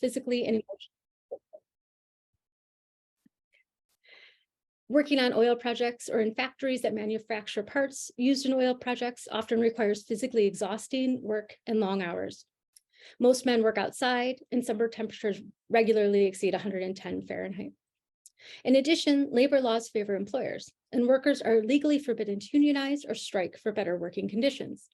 physically and emotionally. Working on oil projects or in factories that manufacture parts used in oil projects often requires physically exhausting work and long hours. Most men work outside, and summer temperatures regularly exceed 110 Fahrenheit. In addition, labor laws favor employers, and workers are legally forbidden to unionize or strike for better working conditions.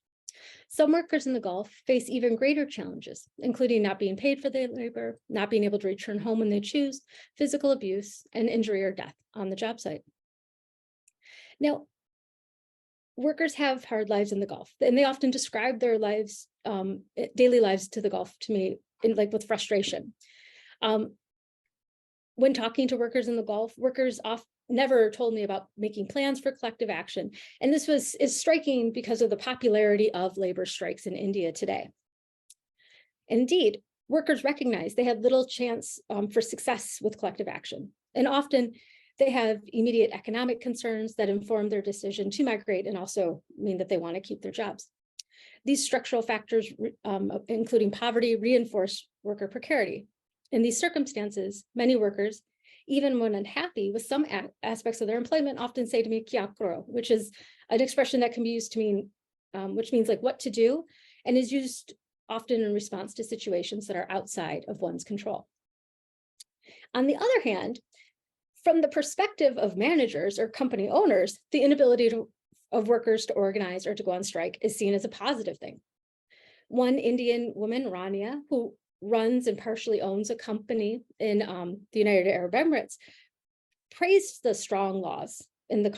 Some workers in the Gulf face even greater challenges, including not being paid for their labor, not being able to return home when they choose, physical abuse, and injury or death on the job site. Now, workers have hard lives in the Gulf, and they often describe their lives, daily lives to the Gulf to me, with frustration. When talking to workers in the Gulf, workers never told me about making plans for collective action. And this is striking because of the popularity of labor strikes in India today. Indeed, workers recognize they have little chance for success with collective action. And often they have immediate economic concerns that inform their decision to migrate and also mean that they want to keep their jobs. These structural factors, including poverty, reinforce worker precarity. In these circumstances, many workers, even when unhappy with some aspects of their employment, often say to me, "Kya karo," which is an expression that can be used to mean, which means like what to do, and is used often in response to situations that are outside of one's control. On the other hand, from the perspective of managers or company owners, the inability of workers to organize or to go on strike is seen as a positive thing. One Indian woman, Rania, who runs and partially owns a company in the United Arab Emirates, praised the strong laws in the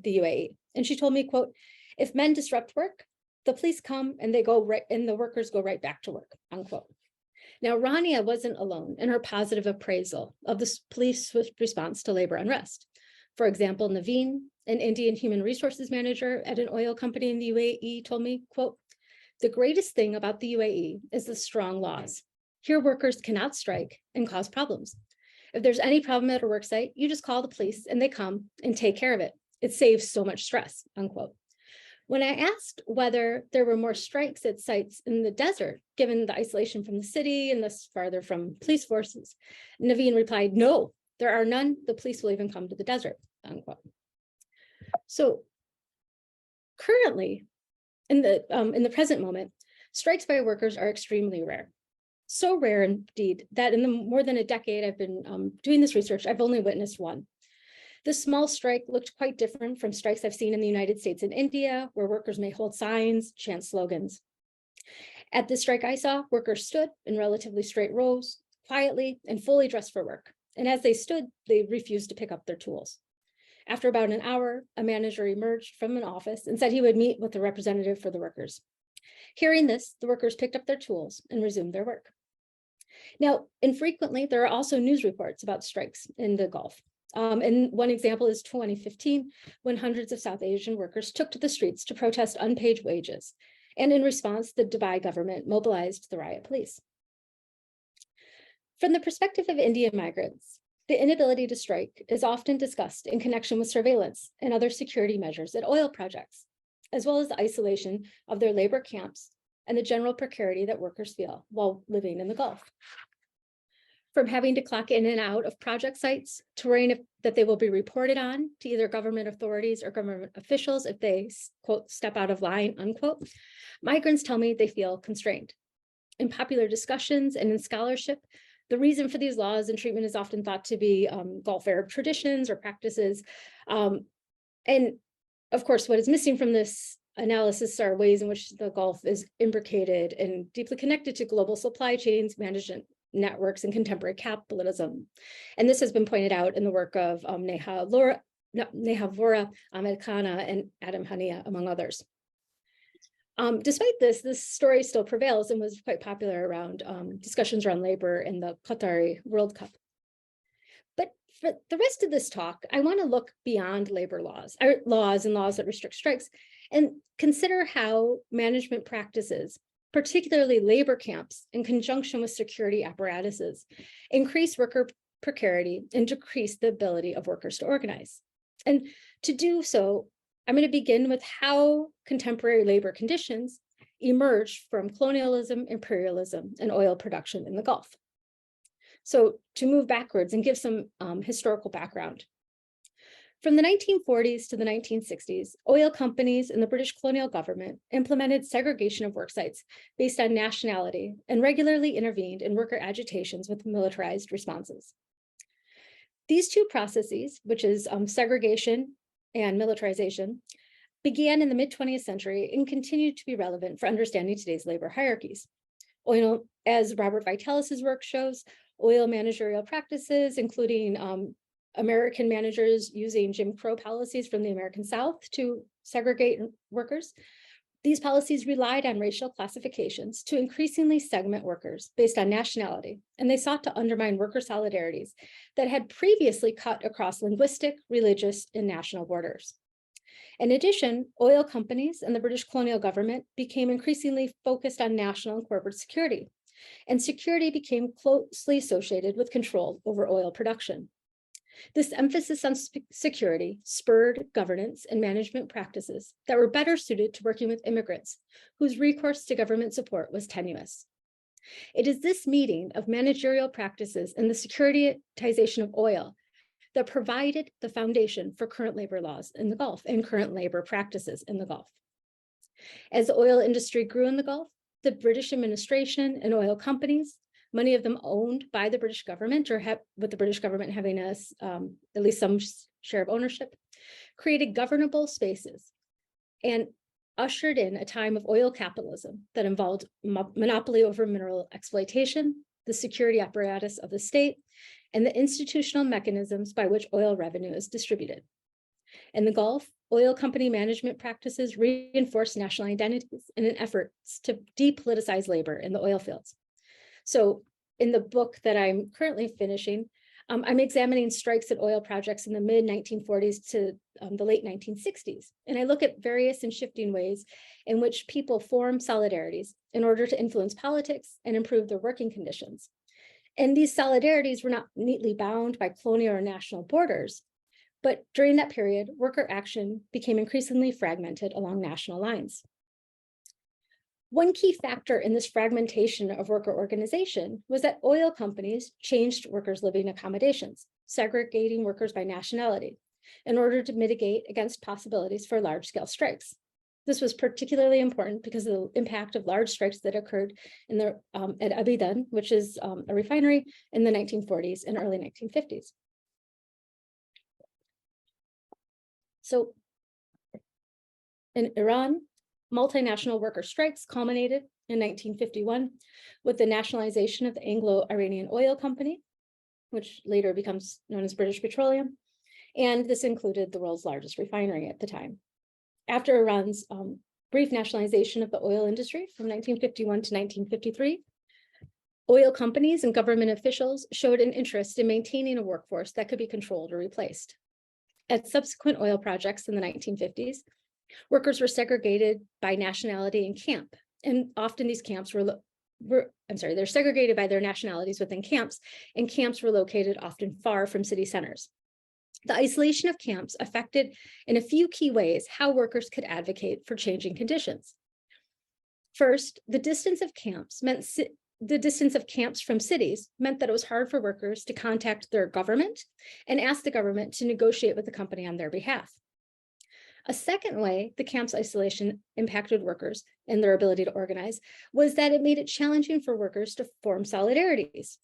UAE. And she told me, quote, "If men disrupt work, the police come and they go right, and the workers go right back to work," unquote. Now, Rania wasn't alone in her positive appraisal of the police response to labor unrest. For example, Naveen, an Indian human resources manager at an oil company in the UAE, told me, quote, "The greatest thing about the UAE is the strong laws. Here, workers cannot strike and cause problems. If there's any problem at a work site, you just call the police and they come and take care of it. It saves so much stress," unquote. When I asked whether there were more strikes at sites in the desert, given the isolation from the city and thus farther from police forces, Naveen replied, "No, there are none. The police will even come to the desert," unquote. So currently, in the present moment, strikes by workers are extremely rare. So rare indeed that in the more than a decade I've been doing this research, I've only witnessed one. This small strike looked quite different from strikes I've seen in the United States and India, where workers may hold signs, chant slogans. At the strike I saw, workers stood in relatively straight rows, quietly and fully dressed for work. And as they stood, they refused to pick up their tools. After about an hour, a manager emerged from an office and said he would meet with a representative for the workers. Hearing this, the workers picked up their tools and resumed their work. Now, infrequently, there are also news reports about strikes in the Gulf. And one example is 2015, when hundreds of South Asian workers took to the streets to protest unpaid wages. And in response, the Dubai government mobilized the riot police. From the perspective of Indian migrants, the inability to strike is often discussed in connection with surveillance and other security measures at oil projects, as well as the isolation of their labor camps and the general precarity that workers feel while living in the Gulf. From having to clock in and out of project sites to worrying that they will be reported on to either government authorities or government officials if they, quote, "step out of line," unquote, migrants tell me they feel constrained. In popular discussions and in scholarship, the reason for these laws and treatment is often thought to be Gulf Arab traditions or practices. And of course, what is missing from this analysis are ways in which the Gulf is imbricated and deeply connected to global supply chains, management networks, and contemporary capitalism. And this has been pointed out in the work of Neha Vora, Ahmed Khana, and Adam Hania, among others. Despite this story still prevails and was quite popular around discussions around labor in the Qatari World Cup. But for the rest of this talk, I want to look beyond labor laws and laws that restrict strikes and consider how management practices, particularly labor camps in conjunction with security apparatuses, increase worker precarity and decrease the ability of workers to organize. And to do so, I'm going to begin with how contemporary labor conditions emerged from colonialism, imperialism, and oil production in the Gulf. So to move backwards and give some historical background. From the 1940s to the 1960s, oil companies and the British colonial government implemented segregation of work sites based on nationality and regularly intervened in worker agitations with militarized responses. These two processes, which is segregation and militarization, began in the mid-20th century and continued to be relevant for understanding today's labor hierarchies. Oil, as Robert Vitalis's work shows, oil managerial practices, including American managers using Jim Crow policies from the American South to segregate workers. These policies relied on racial classifications to increasingly segment workers based on nationality, and they sought to undermine worker solidarities that had previously cut across linguistic, religious, and national borders. In addition, oil companies and the British colonial government became increasingly focused on national and corporate security, and security became closely associated with control over oil production. This emphasis on security spurred governance and management practices that were better suited to working with immigrants, whose recourse to government support was tenuous. It is this meeting of managerial practices and the securitization of oil that provided the foundation for current labor laws in the Gulf and current labor practices in the Gulf. As the oil industry grew in the Gulf, the British administration and oil companies, many of them owned by the British government, or with the British government having at least some share of ownership, created governable spaces and ushered in a time of oil capitalism that involved monopoly over mineral exploitation, the security apparatus of the state, and the institutional mechanisms by which oil revenue is distributed. In the Gulf, oil company management practices reinforced national identities in an effort to depoliticize labor in the oil fields. So in the book that I'm currently finishing, I'm examining strikes at oil projects in the mid-1940s to the late 1960s. And I look at various and shifting ways in which people form solidarities in order to influence politics and improve their working conditions. And these solidarities were not neatly bound by colonial or national borders, but during that period, worker action became increasingly fragmented along national lines. One key factor in this fragmentation of worker organization was that oil companies changed workers' living accommodations, segregating workers by nationality in order to mitigate against possibilities for large-scale strikes. This was particularly important because of the impact of large strikes that occurred in the, at Abidan, which is a refinery, in the 1940s and early 1950s. So in Iran, multinational worker strikes culminated in 1951 with the nationalization of the Anglo-Iranian Oil Company, which later becomes known as British Petroleum. And this included the world's largest refinery at the time. After Iran's brief nationalization of the oil industry from 1951 to 1953, oil companies and government officials showed an interest in maintaining a workforce that could be controlled or replaced. At subsequent oil projects in the 1950s, workers were segregated by nationality and camp, and often these camps they're segregated by their nationalities within camps, and camps were located often far from city centers. The isolation of camps affected in a few key ways how workers could advocate for changing conditions. First, the distance of camps from cities meant that it was hard for workers to contact their government and ask the government to negotiate with the company on their behalf. A second way the camp's isolation impacted workers and their ability to organize was that it made it challenging for workers to form solidarities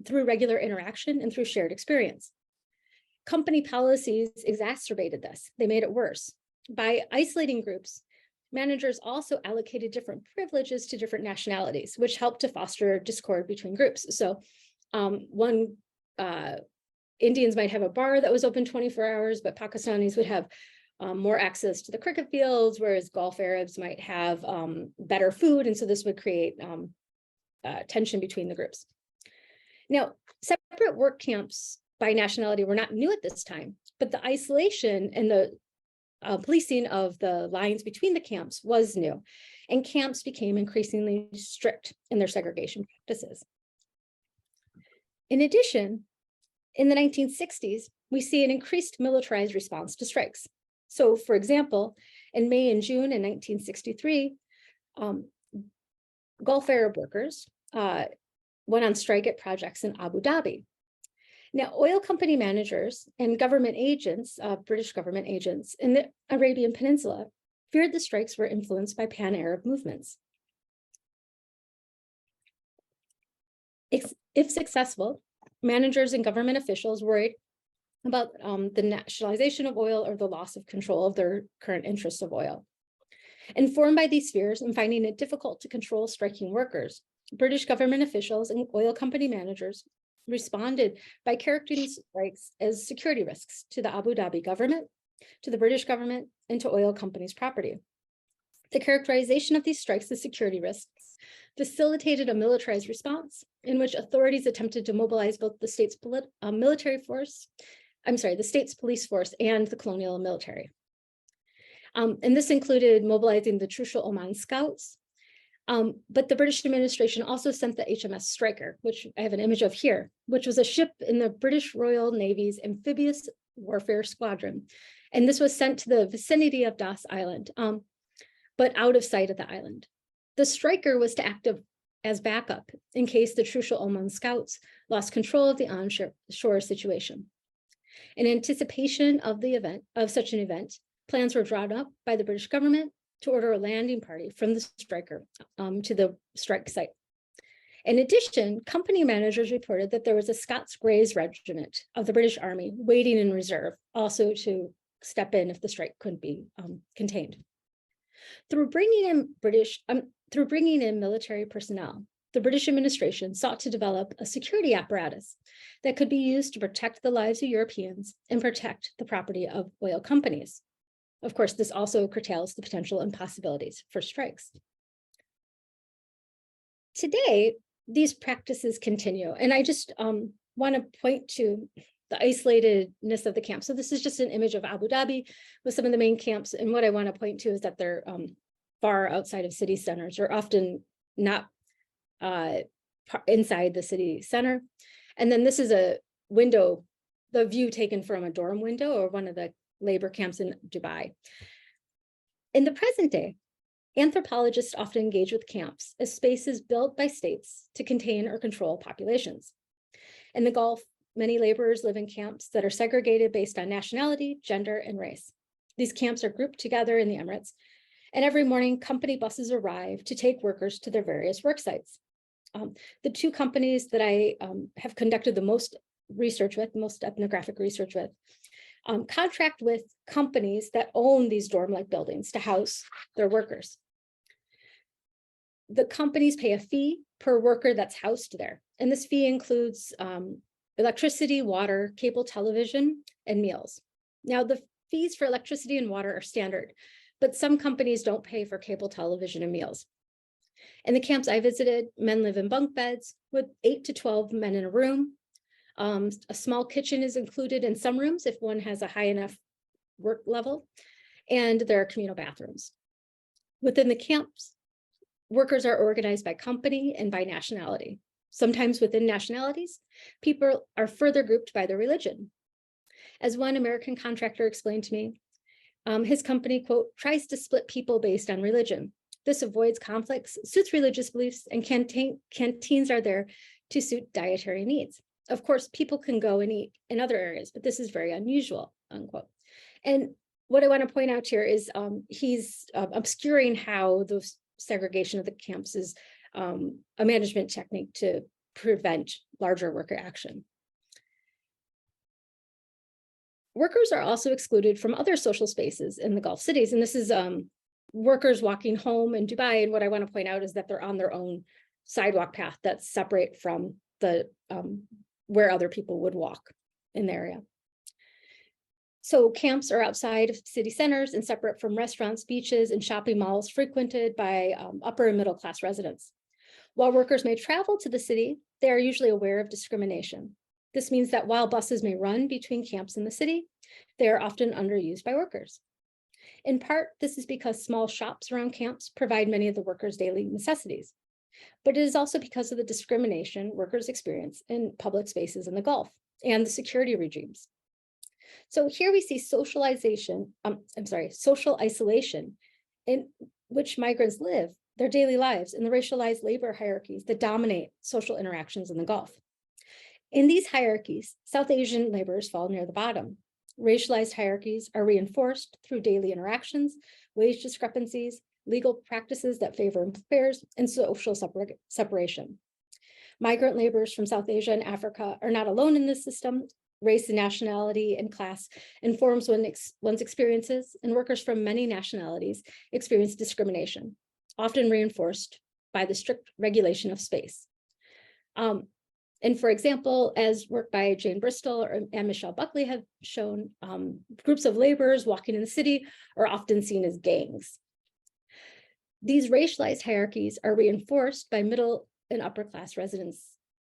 through regular interaction and through shared experience. Company policies exacerbated this. They made it worse. By isolating groups, managers also allocated different privileges to different nationalities, which helped to foster discord between groups. So Indians might have a bar that was open 24 hours, but Pakistanis would have more access to the cricket fields, whereas Gulf Arabs might have better food. And so this would create tension between the groups. Now, separate work camps by nationality were not new at this time, but the isolation and the policing of the lines between the camps was new, and camps became increasingly strict in their segregation practices. In addition, in the 1960s, we see an increased militarized response to strikes. So, for example, in May and June in 1963, Gulf Arab workers went on strike at projects in Abu Dhabi. Now, oil company managers and government agents, British government agents in the Arabian Peninsula feared the strikes were influenced by pan-Arab movements. If successful, managers and government officials worried about the nationalization of oil or the loss of control of their current interests of oil. Informed by these fears and finding it difficult to control striking workers, British government officials and oil company managers responded by characterizing strikes as security risks to the Abu Dhabi government, to the British government, and to oil companies' property. The characterization of these strikes as security risks facilitated a militarized response in which authorities attempted to mobilize both the state's the state's police force and the colonial military. And this included mobilizing the Trucial Oman Scouts, but the British administration also sent the HMS Striker, which I have an image of here, which was a ship in the British Royal Navy's amphibious warfare squadron. And this was sent to the vicinity of Das Island, but out of sight of the island. The Striker was to act as backup in case the Trucial Oman Scouts lost control of the onshore situation. In anticipation of such an event, plans were drawn up by the British government to order a landing party from the Striker to the strike site. In addition, company managers reported that there was a Scots Greys regiment of the British Army waiting in reserve, also to step in if the strike couldn't be contained. Through bringing in military personnel, the British administration sought to develop a security apparatus that could be used to protect the lives of Europeans and protect the property of oil companies. Of course, this also curtails the potential and possibilities for strikes. Today, these practices continue, and I just want to point to the isolatedness of the camp. So this is just an image of Abu Dhabi with some of the main camps, and what I want to point to is that they're far outside of city centers, or often not inside the city center. And then this is a window, the view taken from a dorm window or one of the labor camps in Dubai. In the present day, anthropologists often engage with camps as spaces built by states to contain or control populations. In the Gulf, many laborers live in camps that are segregated based on nationality, gender, and race. These camps are grouped together in the Emirates, and every morning company buses arrive to take workers to their various work sites. The two companies that I have conducted the most research with, most ethnographic research with, contract with companies that own these dorm-like buildings to house their workers. The companies pay a fee per worker that's housed there, and this fee includes electricity, water, cable television, and meals. Now, the fees for electricity and water are standard, but some companies don't pay for cable television and meals. In the camps I visited, men live in bunk beds with 8 to 12 men in a room. A small kitchen is included in some rooms if one has a high enough work level, and there are communal bathrooms. Within the camps, workers are organized by company and by nationality. Sometimes within nationalities, people are further grouped by their religion. As one American contractor explained to me, his company, quote, tries to split people based on religion. This avoids conflicts, suits religious beliefs, and canteens are there to suit dietary needs. Of course, people can go and eat in other areas, but this is very unusual, unquote. And what I want to point out here is he's obscuring how the segregation of the camps is a management technique to prevent larger worker action. Workers are also excluded from other social spaces in the Gulf cities, and this is workers walking home in Dubai. And what I want to point out is that they're on their own sidewalk path that's separate from the where other people would walk in the area. So camps are outside of city centers and separate from restaurants, beaches, and shopping malls frequented by upper and middle class residents. While workers may travel to the city, they are usually aware of discrimination. This means that while buses may run between camps in the city, they are often underused by workers. In part, this is because small shops around camps provide many of the workers' daily necessities. But it is also because of the discrimination workers experience in public spaces in the Gulf and the security regimes. So here we see social isolation in which migrants live their daily lives in the racialized labor hierarchies that dominate social interactions in the Gulf. In these hierarchies, South Asian laborers fall near the bottom. Racialized hierarchies are reinforced through daily interactions, wage discrepancies, legal practices that favor employers, and social separation. Migrant laborers from South Asia and Africa are not alone in this system. Race and nationality and class informs one's experiences, and workers from many nationalities experience discrimination, often reinforced by the strict regulation of space. And for example, as work by Jane Bristol and Michelle Buckley have shown, groups of laborers walking in the city are often seen as gangs. These racialized hierarchies are reinforced by middle and upper class residents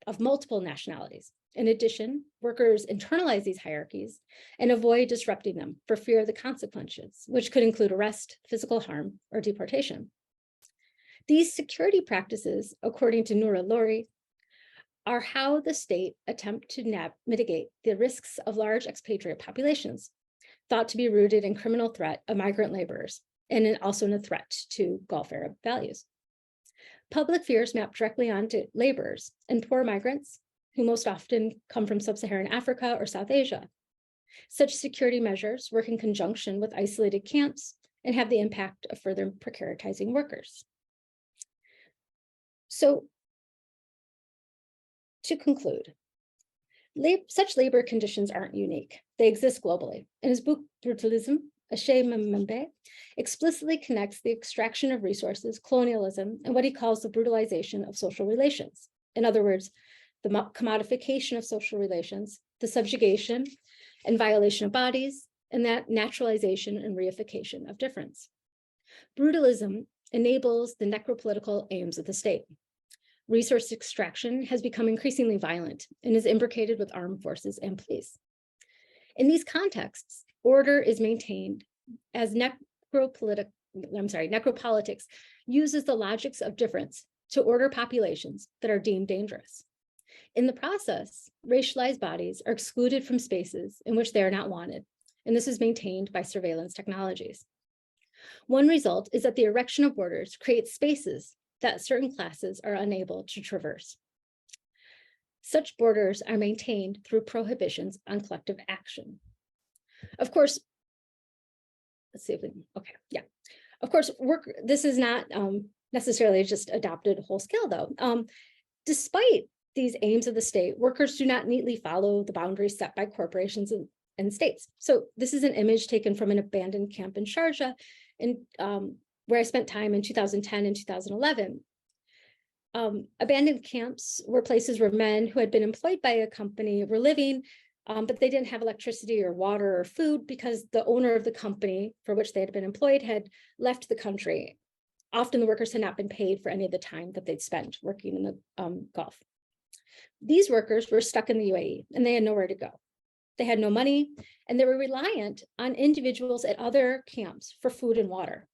of multiple nationalities. In addition, workers internalize these hierarchies and avoid disrupting them for fear of the consequences, which could include arrest, physical harm, or deportation. These security practices, according to Nura Lori, are how the state attempt to mitigate the risks of large expatriate populations, thought to be rooted in criminal threat of migrant laborers, and also in a threat to Gulf Arab values. Public fears map directly onto laborers and poor migrants, who most often come from sub-Saharan Africa or South Asia. Such security measures work in conjunction with isolated camps and have the impact of further precaritizing workers. So, to conclude, such labor conditions aren't unique. They exist globally. In his book, Brutalism, Ache Mbembe explicitly connects the extraction of resources, colonialism, and what he calls the brutalization of social relations. In other words, the commodification of social relations, the subjugation and violation of bodies, and that naturalization and reification of difference. Brutalism enables the necropolitical aims of the state. Resource extraction has become increasingly violent and is imbricated with armed forces and police. In these contexts, order is maintained as necropolitics uses the logics of difference to order populations that are deemed dangerous. In the process, racialized bodies are excluded from spaces in which they are not wanted, and this is maintained by surveillance technologies. One result is that the erection of borders creates spaces that certain classes are unable to traverse. Such borders are maintained through prohibitions on collective action. Of course, let's see if we can, okay, yeah. Of course, this is not necessarily just adopted whole scale though. Despite these aims of the state, workers do not neatly follow the boundaries set by corporations and states. So this is an image taken from an abandoned camp in Sharjah, where I spent time in 2010 and 2011. Abandoned camps were places where men who had been employed by a company were living, but they didn't have electricity or water or food because the owner of the company for which they had been employed had left the country. Often the workers had not been paid for any of the time that they'd spent working in the Gulf. These workers were stuck in the UAE and they had nowhere to go. They had no money and they were reliant on individuals at other camps for food and water.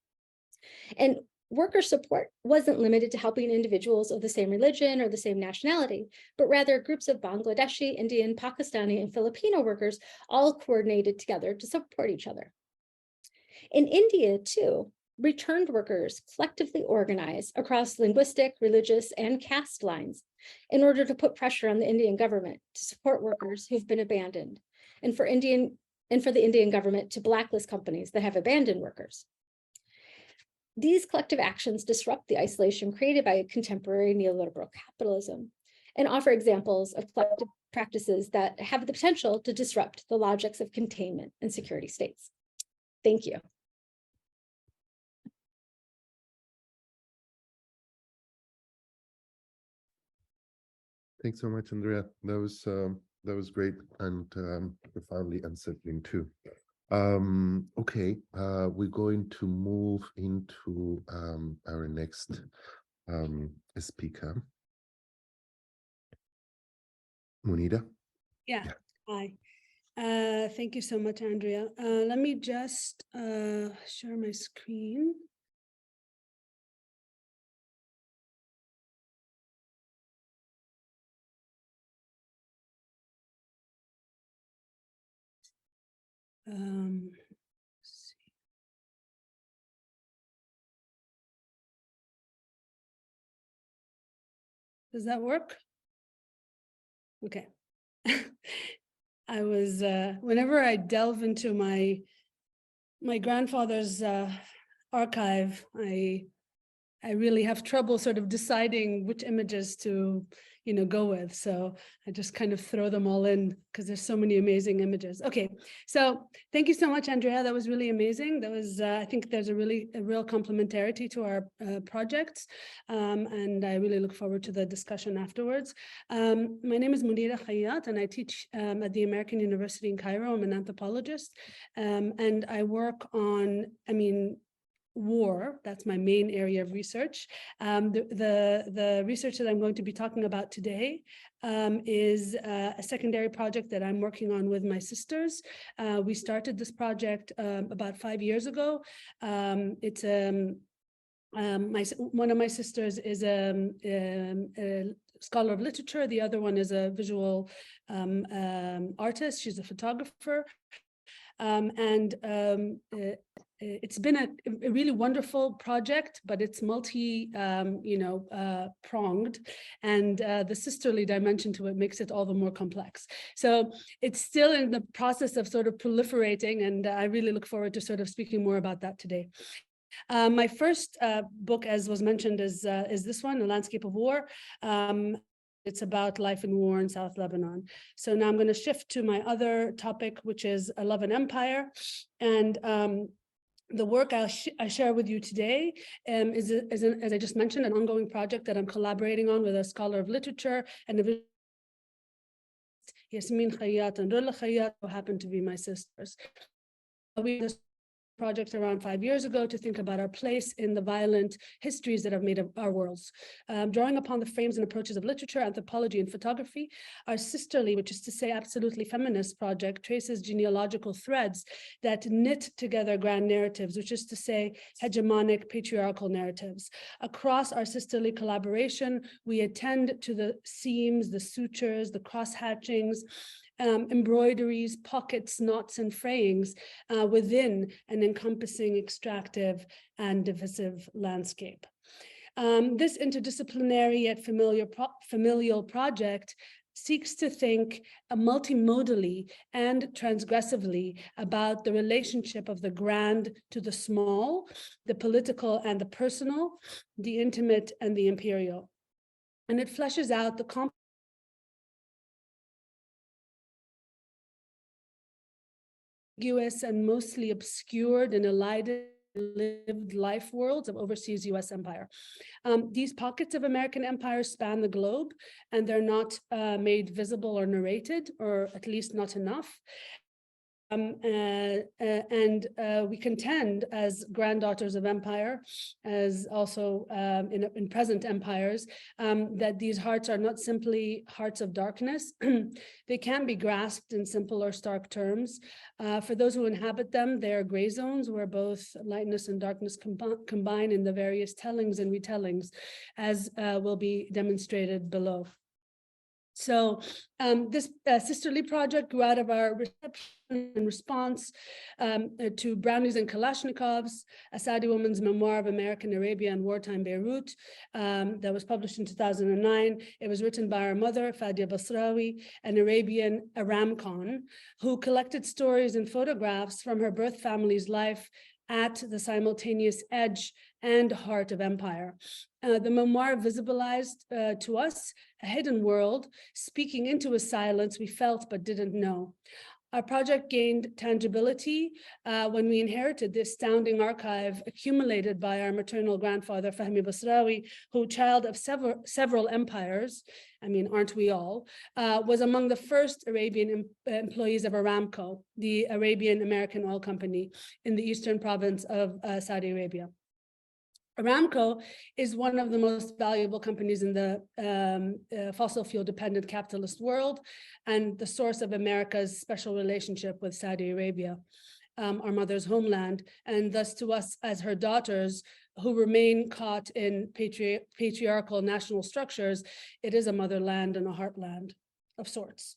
And worker support wasn't limited to helping individuals of the same religion or the same nationality, but rather groups of Bangladeshi, Indian, Pakistani, and Filipino workers all coordinated together to support each other. In India, too, returned workers collectively organize across linguistic, religious, and caste lines in order to put pressure on the Indian government to support workers who've been abandoned, and for the Indian government to blacklist companies that have abandoned workers. These collective actions disrupt the isolation created by contemporary neoliberal capitalism and offer examples of collective practices that have the potential to disrupt the logics of containment and security states. Thank you. Thanks so much, Andrea. That was great and profoundly unsettling too. Okay, we're going to move into our next speaker. Munira? Yeah. Hi. Thank you so much, Andrea. Let me just share my screen. Does that work? Okay. I was, whenever I delve into my grandfather's archive, I really have trouble sort of deciding which images to, go with. So I just kind of throw them all in because there's so many amazing images. Okay, so thank you so much, Andrea. That was really amazing. That was, I think there's a real complementarity to our projects. And I really look forward to the discussion afterwards. My name is Munira Khayyat, and I teach at the American University in Cairo. I'm an anthropologist. And I work on, war. That's my main area of research. The research that I'm going to be talking about today is a secondary project that I'm working on with my sisters. We started this project about 5 years ago. It's one of my sisters is a scholar of literature. The other one is a visual artist. She's a photographer. It's been a really wonderful project, but it's pronged, and the sisterly dimension to it makes it all the more complex. So it's still in the process of sort of proliferating, and I really look forward to sort of speaking more about that today. My first book, as was mentioned, is this one, The Landscape of War. It's about life in war in South Lebanon. So now I'm going to shift to my other topic, which is Love and Empire. And the work I share with you today is as I just mentioned, an ongoing project that I'm collaborating on with a scholar of literature and a Yasmin Khayyat and Rulla Khayyat, who happen to be my sisters. We did this project around 5 years ago to think about our place in the violent histories that have made up our worlds. Drawing upon the frames and approaches of literature, anthropology, and photography, our sisterly, which is to say absolutely feminist project, traces genealogical threads that knit together grand narratives, which is to say hegemonic patriarchal narratives. Across our sisterly collaboration, we attend to the seams, the sutures, the cross-hatchings, embroideries, pockets, knots, and frayings within an encompassing, extractive, and divisive landscape. This interdisciplinary yet familial project seeks to think multimodally and transgressively about the relationship of the grand to the small, the political and the personal, the intimate and the imperial. And it fleshes out the ambiguous and mostly obscured and elided lived life worlds of overseas US empire. These pockets of American empire span the globe, and they're not made visible or narrated, or at least not enough. We contend as granddaughters of empire, as also in present empires, that these hearts are not simply hearts of darkness. They can be grasped in simple or stark terms. For those who inhabit them, they are gray zones where both lightness and darkness combine in the various tellings and retellings, as will be demonstrated below. So this sisterly project grew out of our reception and response to Brownies and Kalashnikovs, a Saudi woman's memoir of American Arabia and wartime Beirut that was published in 2009. It was written by our mother, Fadia Basrawi, an Arabian Aramco, who collected stories and photographs from her birth family's life at the simultaneous edge and heart of empire. The memoir visibilized to us a hidden world, speaking into a silence we felt but didn't know. Our project gained tangibility when we inherited the astounding archive accumulated by our maternal grandfather, Fahmi Basrawi, who, child of several empires, I mean, aren't we all, was among the first Arabian employees of Aramco, the Arabian American oil company in the eastern province of Saudi Arabia. Aramco is one of the most valuable companies in the fossil fuel dependent capitalist world and the source of America's special relationship with Saudi Arabia, our mother's homeland, and thus to us as her daughters who remain caught in patriarchal national structures, it is a motherland and a heartland of sorts.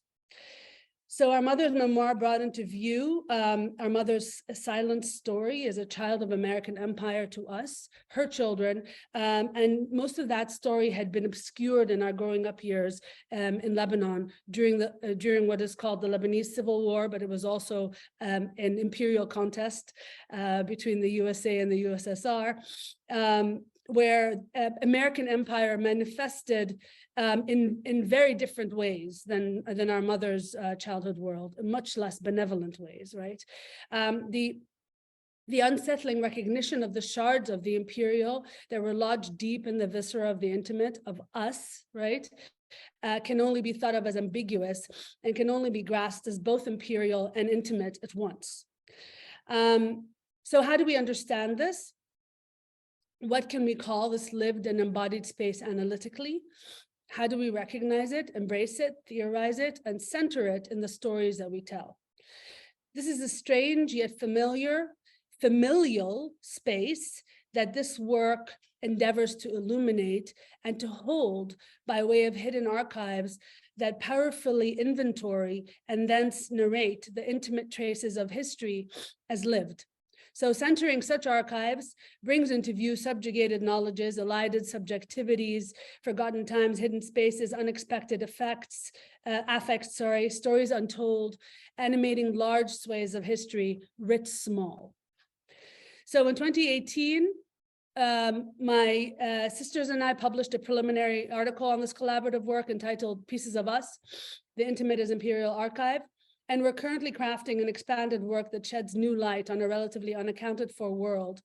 So our mother's memoir brought into view our mother's silent story as a child of American empire to us, her children, and most of that story had been obscured in our growing up years in Lebanon during what is called the Lebanese Civil War, but it was also an imperial contest between the USA and the USSR, where American empire manifested in very different ways than our mother's childhood world, in much less benevolent ways, right? The unsettling recognition of the shards of the imperial that were lodged deep in the viscera of the intimate of us, right? Can only be thought of as ambiguous and can only be grasped as both imperial and intimate at once. So how do we understand this? What can we call this lived and embodied space analytically? How do we recognize it, embrace it, theorize it, and center it in the stories that we tell? This is a strange yet familial space that this work endeavors to illuminate and to hold by way of hidden archives that powerfully inventory and thence narrate the intimate traces of history as lived. So centering such archives brings into view subjugated knowledges, elided subjectivities, forgotten times, hidden spaces, unexpected affects, stories untold, animating large swathes of history, writ small. So in 2018, my sisters and I published a preliminary article on this collaborative work entitled Pieces of Us, The Intimate as Imperial Archive. And we're currently crafting an expanded work that sheds new light on a relatively unaccounted for world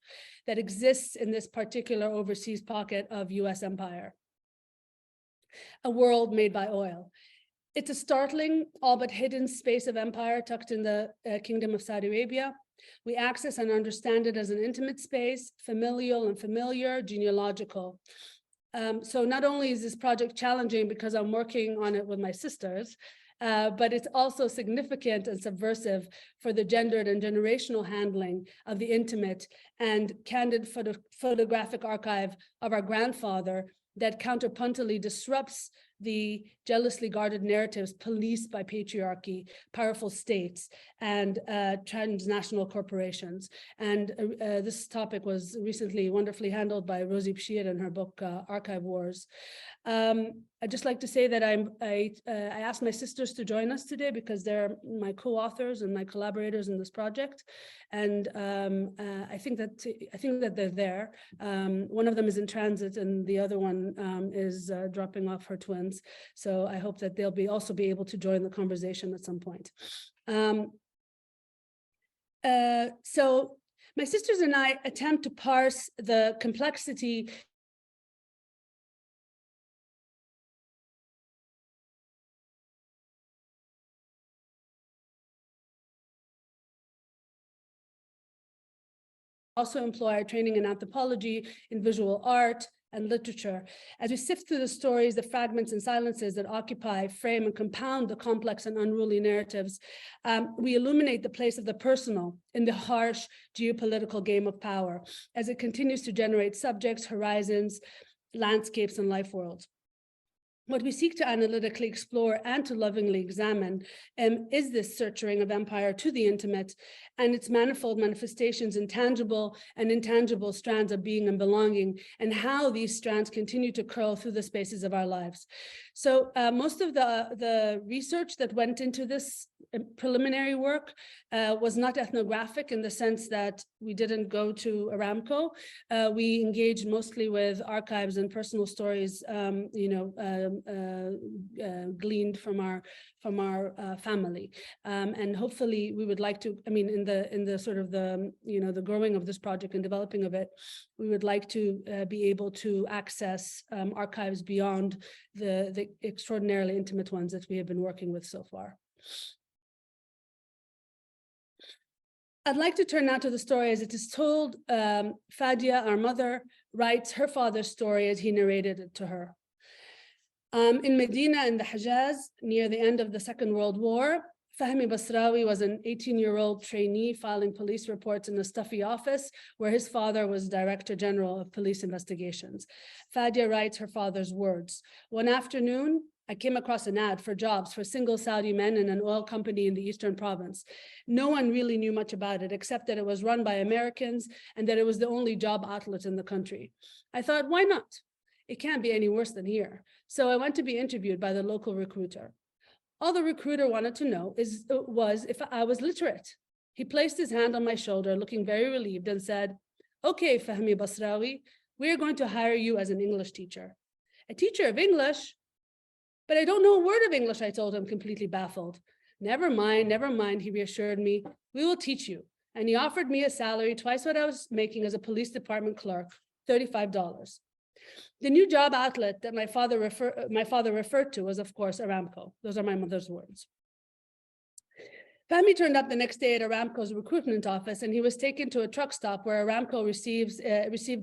that exists in this particular overseas pocket of US empire. A world made by oil. It's a startling, all but hidden space of empire tucked in the Kingdom of Saudi Arabia. We access and understand it as an intimate space, familial and familiar, genealogical. So not only is this project challenging because I'm working on it with my sisters, but it's also significant and subversive for the gendered and generational handling of the intimate and candid photographic archive of our grandfather that counterpuntily disrupts the jealously guarded narratives policed by patriarchy, powerful states, and transnational corporations. And this topic was recently wonderfully handled by Rosie Bashir in her book, Archive Wars. I'd just like to say that I asked my sisters to join us today because they're my co-authors and my collaborators in this project. And I think that they're there. One of them is in transit and the other one is dropping off her twins. So I hope that they'll also be able to join the conversation at some point. So my sisters and I attempt to parse the complexity also employ our training in anthropology, in visual art, and literature. As we sift through the stories, the fragments and silences that occupy, frame, and compound the complex and unruly narratives, we illuminate the place of the personal in the harsh geopolitical game of power as it continues to generate subjects, horizons, landscapes, and life worlds. What we seek to analytically explore and to lovingly examine is this searching of empire to the intimate and its manifold manifestations in tangible and intangible strands of being and belonging, and how these strands continue to curl through the spaces of our lives. So most of the research that went into this preliminary work was not ethnographic in the sense that we didn't go to Aramco. We engaged mostly with archives and personal stories, gleaned from our family, and hopefully we would like to. I mean, in the sort of the growing of this project and developing of it, we would like to be able to access archives beyond the extraordinarily intimate ones that we have been working with so far. I'd like to turn now to the story as it is told. Fadia, our mother, writes her father's story as he narrated it to her. In Medina in the Hijaz, near the end of the Second World War, Fahmi Basrawi was an 18-year-old trainee filing police reports in a stuffy office where his father was Director General of Police Investigations. Fadia writes her father's words. One afternoon, I came across an ad for jobs for single Saudi men in an oil company in the Eastern Province. No one really knew much about it, except that it was run by Americans and that it was the only job outlet in the country. I thought, why not? It can't be any worse than here. So I went to be interviewed by the local recruiter. All the recruiter wanted to know was if I was literate. He placed his hand on my shoulder, looking very relieved, and said, okay, Fahmi Basrawi, we are going to hire you as an English teacher. A teacher of English? But I don't know a word of English, I told him, completely baffled. Never mind, he reassured me. We will teach you. And he offered me a salary twice what I was making as a police department clerk, $35. The new job outlet that my father referred to was, of course, Aramco. Those are my mother's words. Fahmi turned up the next day at Aramco's recruitment office, and he was taken to a truck stop where Aramco received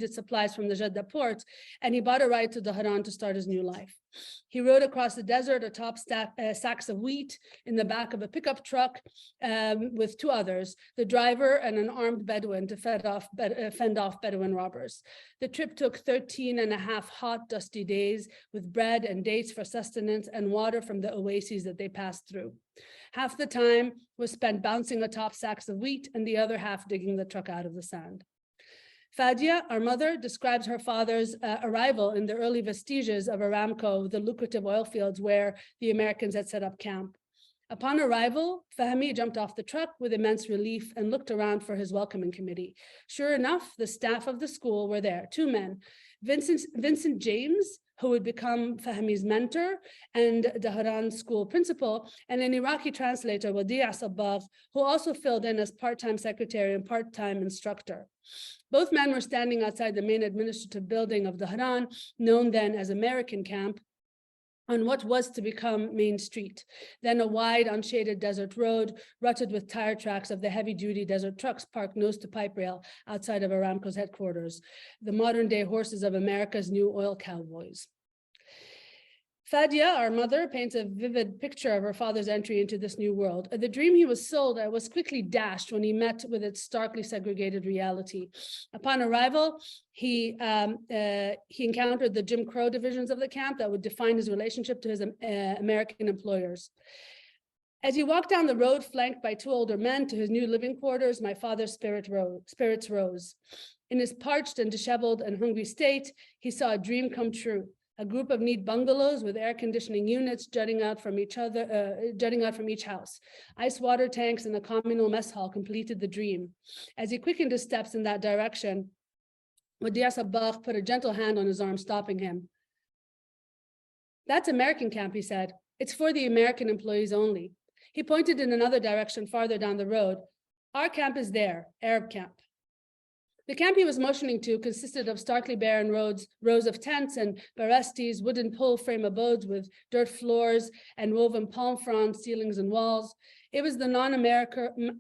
its supplies from the Jeddah port, and he bought a ride to Dhahran to start his new life. He rode across the desert atop sacks of wheat in the back of a pickup truck with two others, the driver and an armed Bedouin to fend off Bedouin robbers. The trip took 13 and a half hot, dusty days with bread and dates for sustenance and water from the oases that they passed through. Half the time was spent bouncing atop sacks of wheat and the other half digging the truck out of the sand. Fadia, our mother, describes her father's arrival in the early vestiges of Aramco, the lucrative oil fields where the Americans had set up camp. Upon arrival, Fahmi jumped off the truck with immense relief and looked around for his welcoming committee. Sure enough, the staff of the school were there, two men, Vincent James, who would become Fahmi's mentor and Dhahran school principal, and an Iraqi translator, Wadia Sabbagh, who also filled in as part-time secretary and part-time instructor. Both men were standing outside the main administrative building of Dhahran, known then as American Camp, on what was to become Main Street, then a wide, unshaded desert road, rutted with tire tracks of the heavy-duty desert trucks parked nose to pipe rail outside of Aramco's headquarters, the modern-day horses of America's new oil cowboys. Fadia, our mother, paints a vivid picture of her father's entry into this new world. The dream he was sold was quickly dashed when he met with its starkly segregated reality. Upon arrival, he encountered the Jim Crow divisions of the camp that would define his relationship to his American employers. As he walked down the road, flanked by two older men to his new living quarters, my father's spirits rose. In his parched and disheveled and hungry state, he saw a dream come true. A group of neat bungalows with air conditioning units jutting out from each house. Ice water tanks and a communal mess hall completed the dream. As he quickened his steps in that direction, Wadia Sabbagh put a gentle hand on his arm, stopping him. That's American Camp, he said. It's for the American employees only. He pointed in another direction farther down the road. Our camp is there, Arab Camp. The camp he was motioning to consisted of starkly barren rows of tents and barestis, wooden pull frame abodes with dirt floors and woven palm frond ceilings and walls. It was the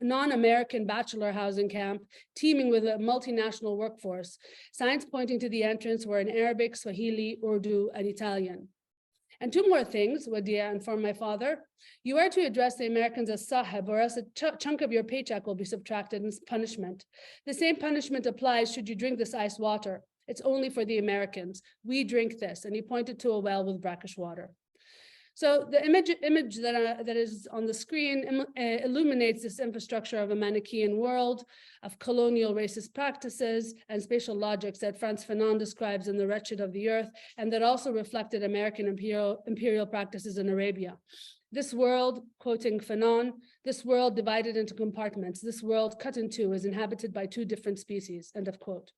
non-American bachelor housing camp, teeming with a multinational workforce. Signs pointing to the entrance were in Arabic, Swahili, Urdu, and Italian. And two more things, Wadia informed my father. You are to address the Americans as sahib, or else a chunk of your paycheck will be subtracted as punishment. The same punishment applies should you drink this ice water. It's only for the Americans. We drink this. And he pointed to a well with brackish water. So the image that is on the screen illuminates this infrastructure of a Manichaean world, of colonial racist practices and spatial logics that Frantz Fanon describes in The Wretched of the Earth, and that also reflected American imperial practices in Arabia. This world, quoting Fanon, this world divided into compartments, this world cut in two is inhabited by two different species, end of quote.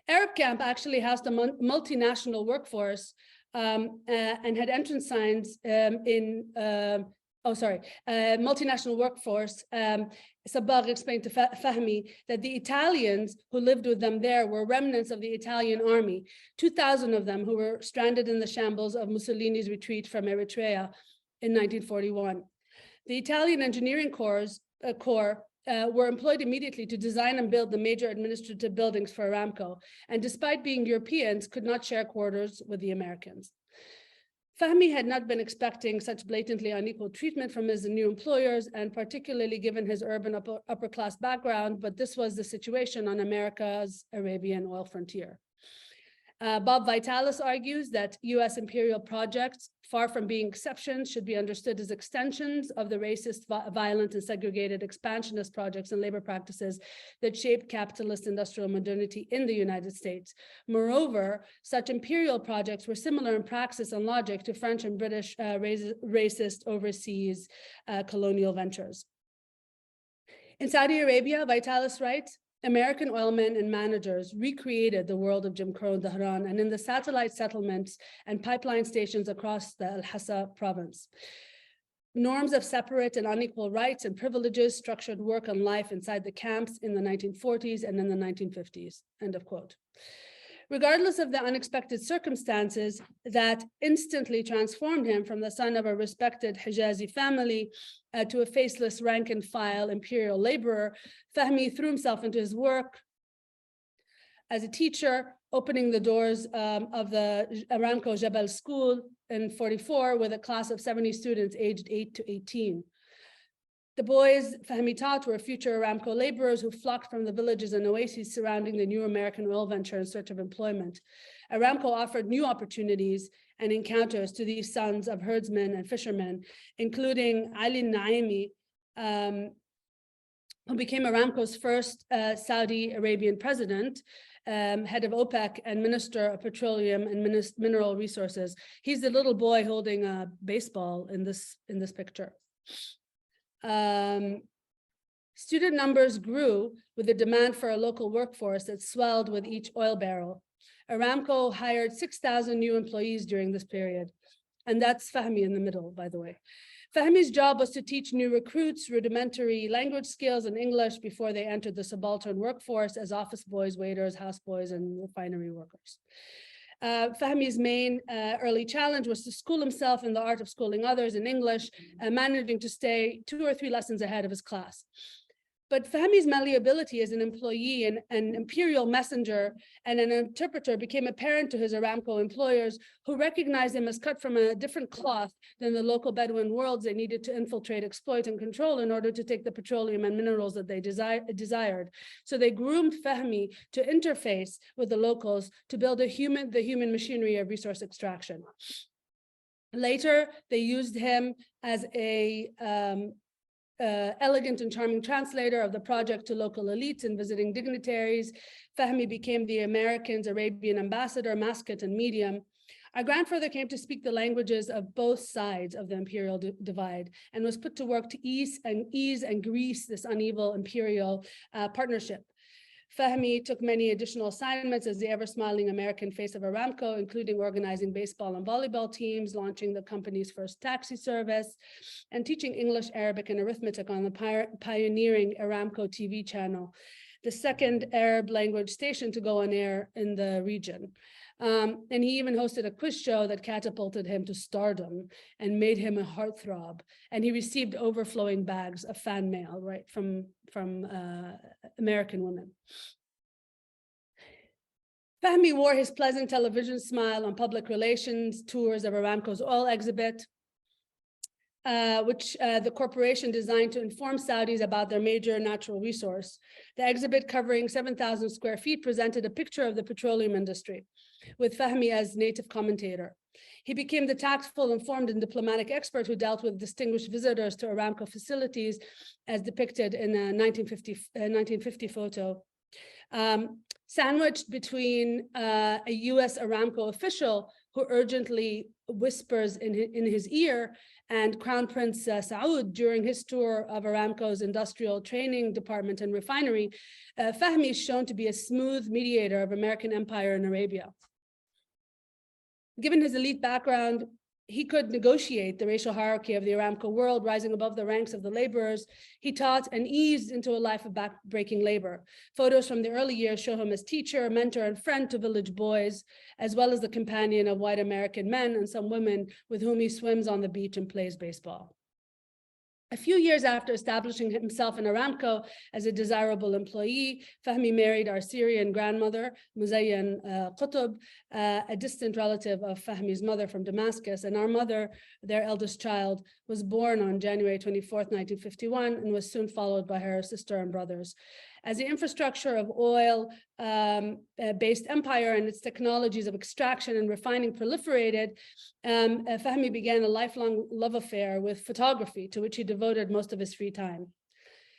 Arab Camp actually housed a multinational workforce and had entrance signs multinational workforce. Sabbagh explained to Fahmi that the Italians who lived with them there were remnants of the Italian army, 2,000 of them who were stranded in the shambles of Mussolini's retreat from Eritrea in 1941. The Italian engineering corps were employed immediately to design and build the major administrative buildings for Aramco, and despite being Europeans, could not share quarters with the Americans. Fahmi had not been expecting such blatantly unequal treatment from his new employers, and particularly given his urban upper class background, but this was the situation on America's Arabian oil frontier. Bob Vitalis argues that US imperial projects, far from being exceptions, should be understood as extensions of the racist, violent, and segregated expansionist projects and labor practices that shaped capitalist industrial modernity in the United States. Moreover, such imperial projects were similar in praxis and logic to French and British racist overseas colonial ventures. In Saudi Arabia, Vitalis writes, American oilmen and managers recreated the world of Jim Crow in Tehran and in the satellite settlements and pipeline stations across the Al-Hassa province. Norms of separate and unequal rights and privileges structured work and life inside the camps in the 1940s and in the 1950s, end of quote. Regardless of the unexpected circumstances that instantly transformed him from the son of a respected Hijazi family to a faceless rank and file imperial laborer, Fahmy threw himself into his work as a teacher, opening the doors of the Aramco Jebel School in 44 with a class of 70 students aged 8 to 18. The boys Fahmy taught were future Aramco laborers who flocked from the villages and oases surrounding the new American oil venture in search of employment. Aramco offered new opportunities and encounters to these sons of herdsmen and fishermen, including Ali Naimi, who became Aramco's first Saudi Arabian president, head of OPEC and Minister of Petroleum and Mineral Resources. He's the little boy holding a baseball in this picture. Student numbers grew with the demand for a local workforce that swelled with each oil barrel. Aramco hired 6,000 new employees during this period. And that's Fahmy in the middle, by the way. Fahmy's job was to teach new recruits rudimentary language skills in English before they entered the subaltern workforce as office boys, waiters, houseboys, and refinery workers. Fahmy's main early challenge was to school himself in the art of schooling others in English, managing to stay 2 or 3 lessons ahead of his class. But Fahmy's malleability as an employee and an imperial messenger and an interpreter became apparent to his Aramco employers, who recognized him as cut from a different cloth than the local Bedouin worlds they needed to infiltrate, exploit, and control in order to take the petroleum and minerals that they desired. So they groomed Fahmy to interface with the locals to build the human machinery of resource extraction. Later, they used him as a elegant and charming translator of the project to local elites and visiting dignitaries. Fahmy became the Americans' Arabian ambassador, mascot, and medium. Our grandfather came to speak the languages of both sides of the imperial divide and was put to work to ease and grease this uneven imperial partnership. Fahmy took many additional assignments as the ever-smiling American face of Aramco, including organizing baseball and volleyball teams, launching the company's first taxi service, and teaching English, Arabic, and arithmetic on the pioneering Aramco TV channel, the second Arab language station to go on air in the region. And he even hosted a quiz show that catapulted him to stardom and made him a heartthrob. And he received overflowing bags of fan mail, right, from American women. Fahmy wore his pleasant television smile on public relations tours of Aramco's oil exhibit, which the corporation designed to inform Saudis about their major natural resource. The exhibit, covering 7,000 square feet, presented a picture of the petroleum industry, with Fahmy as native commentator. He became the tactful, informed, and diplomatic expert who dealt with distinguished visitors to Aramco facilities, as depicted in a 1950 photo. Sandwiched between a US Aramco official who urgently whispers in his ear and Crown Prince Saud during his tour of Aramco's industrial training department and refinery, Fahmy is shown to be a smooth mediator of American empire in Arabia. Given his elite background, he could negotiate the racial hierarchy of the Aramco world, rising above the ranks of the laborers. He taught and eased into a life of backbreaking labor. Photos from the early years show him as teacher, mentor, and friend to village boys, as well as the companion of white American men and some women with whom he swims on the beach and plays baseball. A few years after establishing himself in Aramco as a desirable employee, Fahmy married our Syrian grandmother, Muzayyan Qutb, a distant relative of Fahmy's mother from Damascus. And our mother, their eldest child, was born on January 24th, 1951, and was soon followed by her sister and brothers. As the infrastructure of oil-based empire and its technologies of extraction and refining proliferated, Fahmy began a lifelong love affair with photography, to which he devoted most of his free time.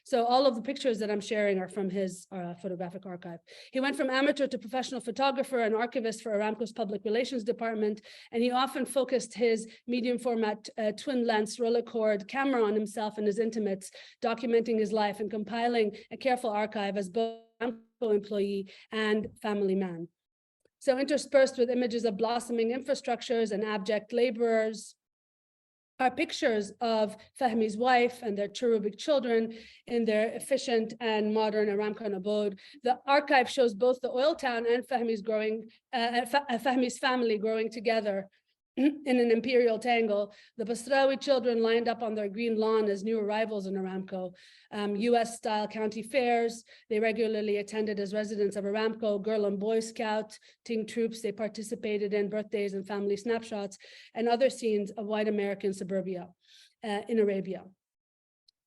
So all of the pictures that I'm sharing are from his photographic archive. He went from amateur to professional photographer and archivist for Aramco's public relations department, and he often focused his medium format twin lens Rolleicord camera on himself and his intimates, documenting his life and compiling a careful archive as both Aramco employee and family man. So interspersed with images of blossoming infrastructures and abject laborers are pictures of Fahmy's wife and their cherubic children in their efficient and modern Aramco abode. The archive shows both the oil town and Fahmy's family growing together in an imperial tangle. The Basrawi children lined up on their green lawn as new arrivals in Aramco. US-style county fairs, they regularly attended as residents of Aramco, Girl and Boy Scout, Ting troops, they participated in birthdays and family snapshots, and other scenes of white American suburbia in Arabia.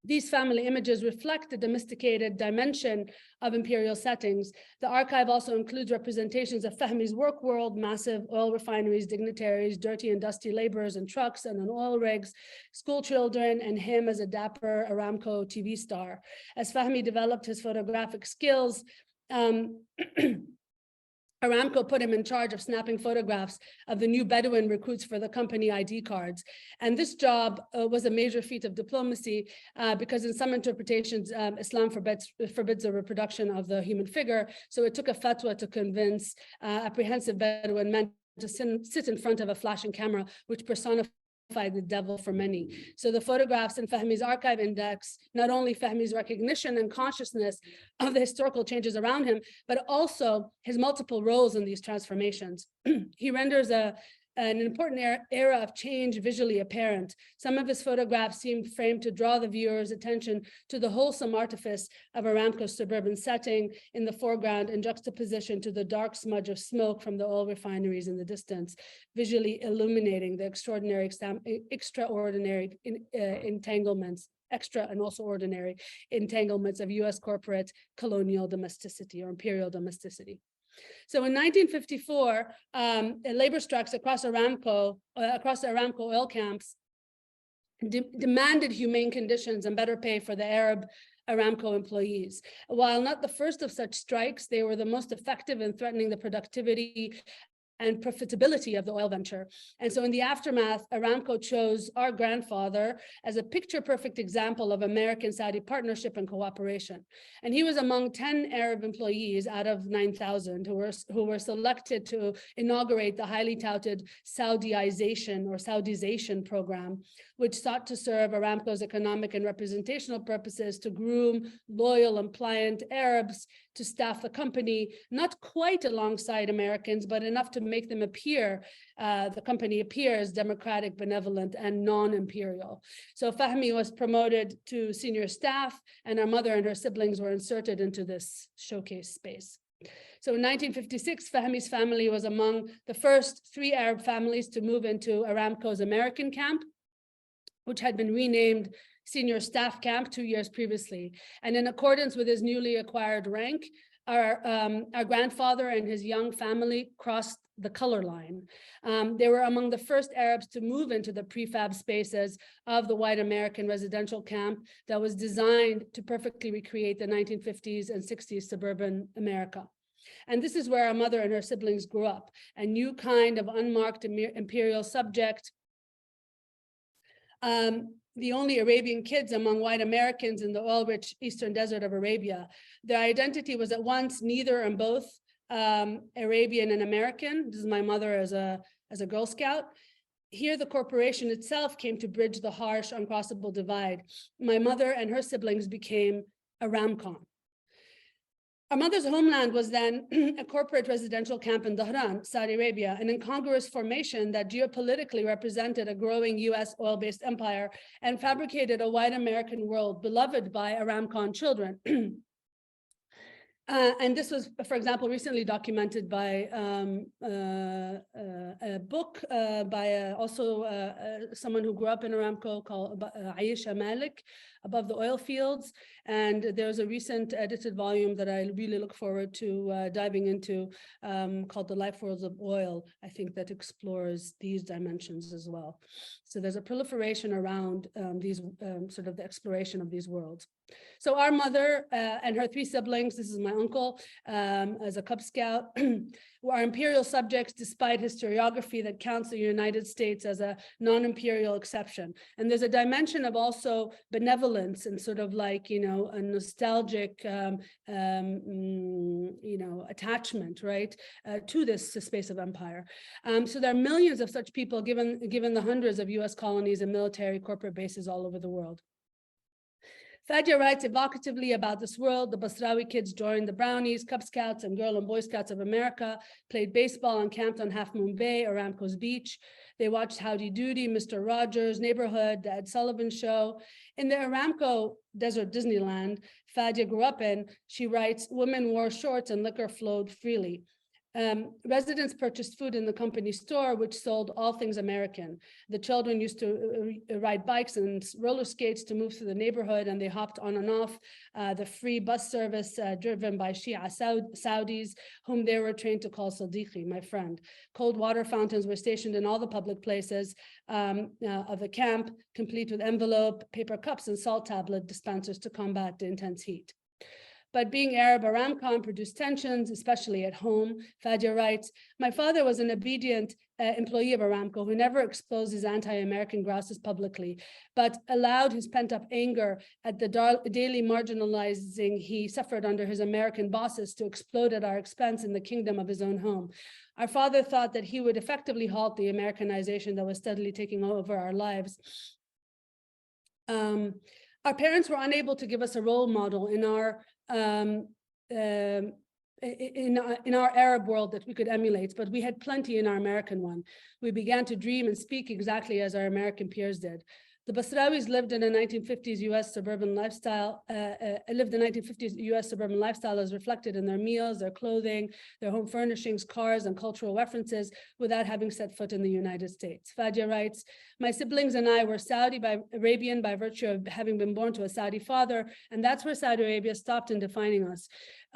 These family images reflect the domesticated dimension of imperial settings. The archive also includes representations of Fahmy's work world, massive oil refineries, dignitaries, dirty and dusty laborers and trucks and on oil rigs, school children, and him as a dapper Aramco TV star. As Fahmy developed his photographic skills, Aramco put him in charge of snapping photographs of the new Bedouin recruits for the company ID cards. And this job was a major feat of diplomacy because in some interpretations, Islam forbids the reproduction of the human figure. So it took a fatwa to convince apprehensive Bedouin men to sit in front of a flashing camera, which personified the devil for many. So the photographs in Fahmy's archive index not only Fahmy's recognition and consciousness of the historical changes around him, but also his multiple roles in these transformations. He renders an important era of change visually apparent. Some of his photographs seem framed to draw the viewer's attention to the wholesome artifice of Aramco's suburban setting in the foreground in juxtaposition to the dark smudge of smoke from the oil refineries in the distance, visually illuminating the extraordinary entanglements, extra and also ordinary entanglements of US corporate colonial domesticity or imperial domesticity. So in 1954, labor strikes across the Aramco oil camps demanded humane conditions and better pay for the Arab Aramco employees. While not the first of such strikes, they were the most effective in threatening the productivity and profitability of the oil venture. And so in the aftermath, Aramco chose our grandfather as a picture-perfect example of American-Saudi partnership and cooperation. And he was among 10 Arab employees out of 9,000 who were selected to inaugurate the highly touted Saudiization or Saudization program, which sought to serve Aramco's economic and representational purposes to groom loyal and pliant Arabs to staff the company, not quite alongside Americans, but enough to make them appear, the company appears democratic, benevolent, and non-imperial. So Fahmy was promoted to senior staff, and our mother and her siblings were inserted into this showcase space. So in 1956, Fahmy's family was among the first 3 Arab families to move into Aramco's American camp, which had been renamed Senior Staff Camp 2 years previously. And in accordance with his newly acquired rank, our grandfather and his young family crossed the color line. They were among the first Arabs to move into the prefab spaces of the white American residential camp that was designed to perfectly recreate the 1950s and 60s suburban America. And this is where our mother and her siblings grew up, a new kind of unmarked imperial subject, the only Arabian kids among white Americans in the oil-rich eastern desert of Arabia. Their identity was at once neither and both Arabian and American. This is my mother as a Girl Scout. Here, the corporation itself came to bridge the harsh, uncrossable divide. My mother and her siblings became Aramco. Our mother's homeland was then a corporate residential camp in Dhahran, Saudi Arabia, an incongruous formation that geopolitically represented a growing US oil-based empire and fabricated a white American world beloved by Aramco children. And this was, for example, recently documented by a book by someone who grew up in Aramco called Aisha Malik, Above the Oil Fields. And there's a recent edited volume that I really look forward to diving into called The Life Worlds of Oil, I think, that explores these dimensions as well. So there's a proliferation around these sort of the exploration of these worlds. So our mother and her three siblings, this is my uncle, as a Cub Scout, are imperial subjects despite historiography that counts the United States as a non-imperial exception. And there's a dimension of also benevolence and sort of like, you know, a nostalgic, attachment, right, to this space of empire. So there are millions of such people given the hundreds of US colonies and military corporate bases all over the world. Fadia writes evocatively about this world. The Basrawi kids joined the Brownies, Cub Scouts, and Girl and Boy Scouts of America, played baseball and camped on Half Moon Bay, Aramco's beach. They watched Howdy Doody, Mr. Rogers' Neighborhood, The Ed Sullivan Show. In the Aramco desert Disneyland Fadia grew up in, she writes, women wore shorts and liquor flowed freely. Residents purchased food in the company store, which sold all things American. The children used to ride bikes and roller skates to move through the neighborhood, and they hopped on and off the free bus service driven by Shia Saudis, whom they were trained to call Sadiqi, my friend. Cold water fountains were stationed in all the public places of the camp, complete with envelope, paper cups, and salt tablet dispensers to combat the intense heat. But being Arab, Aramco produced tensions, especially at home. Fadia writes, my father was an obedient employee of Aramco who never exposed his anti-American grouses publicly, but allowed his pent-up anger at the daily marginalizing he suffered under his American bosses to explode at our expense in the kingdom of his own home. Our father thought that he would effectively halt the Americanization that was steadily taking over our lives. Our parents were unable to give us a role model in our Arab world that we could emulate, but we had plenty in our American one. We began to dream and speak exactly as our American peers did. The Basrawis lived in a 1950s U.S. suburban lifestyle, as reflected in their meals, their clothing, their home furnishings, cars, and cultural references without having set foot in the United States. Fadia writes, my siblings and I were Arabian by virtue of having been born to a Saudi father, and that's where Saudi Arabia stopped in defining us.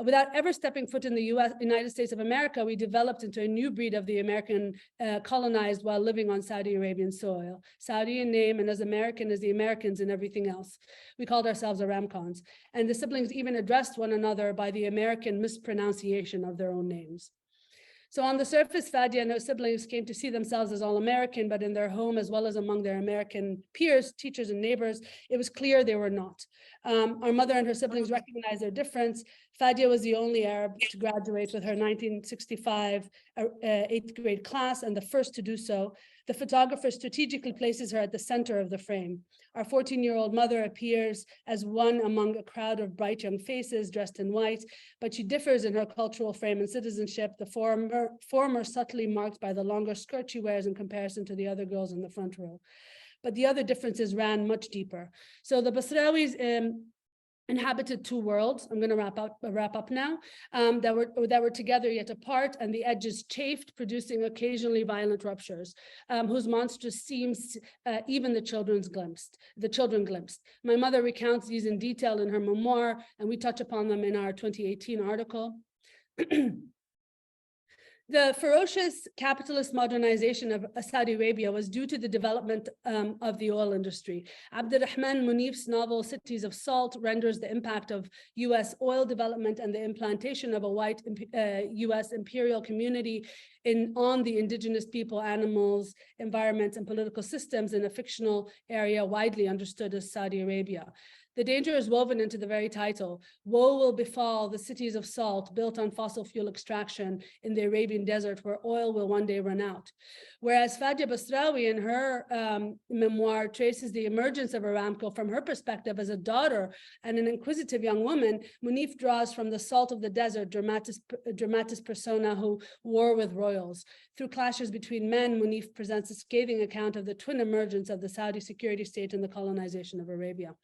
Without ever stepping foot in the United States of America, we developed into a new breed of the American colonized while living on Saudi Arabian soil. Saudi in name and as American as the Americans and everything else. We called ourselves Aramcons. And the siblings even addressed one another by the American mispronunciation of their own names. So on the surface, Fadia and her siblings came to see themselves as all American, but in their home, as well as among their American peers, teachers, and neighbors, it was clear they were not. Our mother and her siblings recognized their difference. Fadia was the only Arab to graduate with her 1965 eighth grade class and the first to do so. The photographer strategically places her at the center of the frame. Our 14-year-old mother appears as one among a crowd of bright young faces dressed in white, but she differs in her cultural frame and citizenship, the former subtly marked by the longer skirt she wears in comparison to the other girls in the front row. But the other differences ran much deeper. So the Basrawis inhabited two worlds. I'm going to wrap up now. That were together yet apart, and the edges chafed, producing occasionally violent ruptures, whose monstrous seams even the children glimpsed. My mother recounts these in detail in her memoir, and we touch upon them in our 2018 article. The ferocious capitalist modernization of Saudi Arabia was due to the development of the oil industry. Abdurrahman Munif's novel Cities of Salt renders the impact of US oil development and the implantation of a white US imperial community on the indigenous people, animals, environments, and political systems in a fictional area widely understood as Saudi Arabia. The danger is woven into the very title. Woe will befall the cities of salt built on fossil fuel extraction in the Arabian desert, where oil will one day run out. Whereas Fadia Bastrawi in her memoir traces the emergence of Aramco from her perspective as a daughter and an inquisitive young woman, Munif draws from the salt of the desert, dramatis persona who war with royals. Through clashes between men, Munif presents a scathing account of the twin emergence of the Saudi security state and the colonization of Arabia.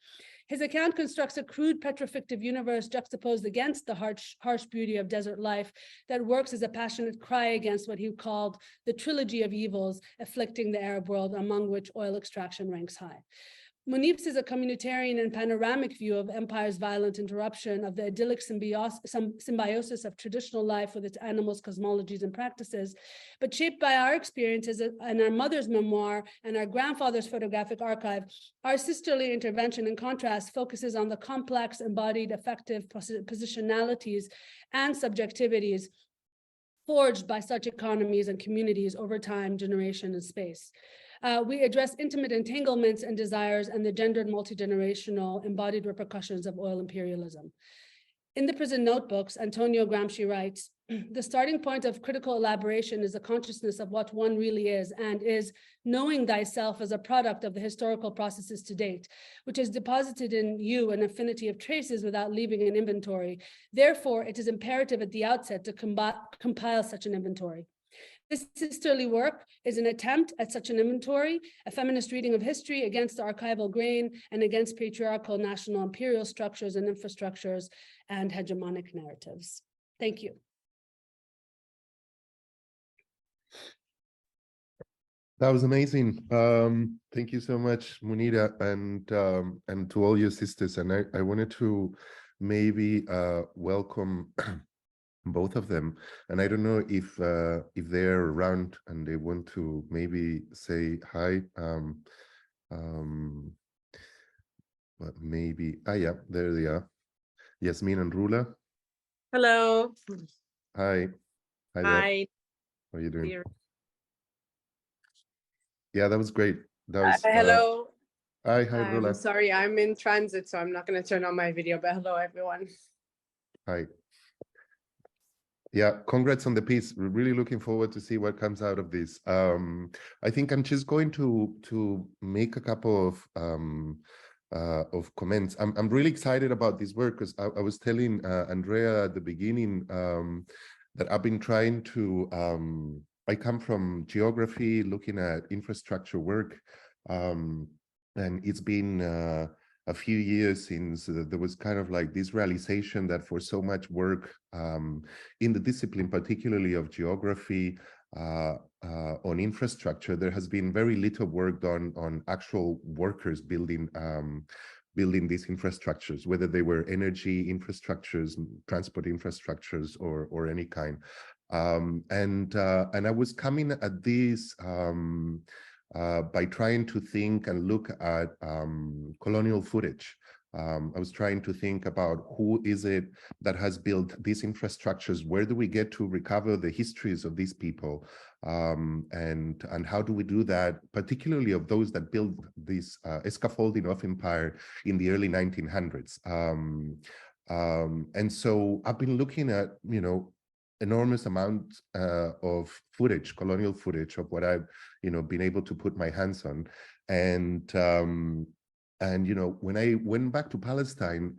His account constructs a crude petrofictive universe juxtaposed against the harsh beauty of desert life that works as a passionate cry against what he called the trilogy of evils afflicting the Arab world, among which oil extraction ranks high. Munif's is a communitarian and panoramic view of empire's violent interruption, of the idyllic symbiosis of traditional life with its animals, cosmologies, and practices, but shaped by our experiences and our mother's memoir and our grandfather's photographic archive. Our sisterly intervention, in contrast, focuses on the complex, embodied, affective positionalities and subjectivities forged by such economies and communities over time, generation, and space. We address intimate entanglements and desires and the gendered multi-generational embodied repercussions of oil imperialism. In the prison notebooks, Antonio Gramsci writes, the starting point of critical elaboration is the consciousness of what one really is, and is knowing thyself as a product of the historical processes to date, which has deposited in you an affinity of traces without leaving an inventory. Therefore, it is imperative at the outset to compile such an inventory. This sisterly work is an attempt at such an inventory, a feminist reading of history against the archival grain and against patriarchal national imperial structures and infrastructures and hegemonic narratives. Thank you. That was amazing. Thank you so much, Munira, and to all your sisters. And I wanted to maybe welcome both of them. And I don't know if they're around and they want to maybe say hi. But maybe, yeah, there they are. Yasmin and Rula. Hello. Hi. Hi there. Hi. How are you doing? Dear. Yeah, that was great. That was hello. Hi, Rula. Sorry, I'm in transit, so I'm not going to turn on my video, but hello, everyone. Hi. Yeah, congrats on the piece. We're really looking forward to see what comes out of this. I think I'm just going to make a couple of comments. I'm really excited about this work because I was telling Andrea at the beginning that I've been trying to. I come from geography, looking at infrastructure work, and it's been a few years since there was kind of like this realization that for so much work in the discipline, particularly of geography, on infrastructure, there has been very little work done on actual workers building these infrastructures, whether they were energy infrastructures, transport infrastructures, or any kind. And I was coming at this by trying to think and look at colonial footage. I was trying to think about who is it that has built these infrastructures, where do we get to recover the histories of these people, and how do we do that, particularly of those that built this scaffolding of empire in the early 1900s. And so I've been looking at, enormous amount of footage, colonial footage, of what I've, been able to put my hands on. And when I went back to Palestine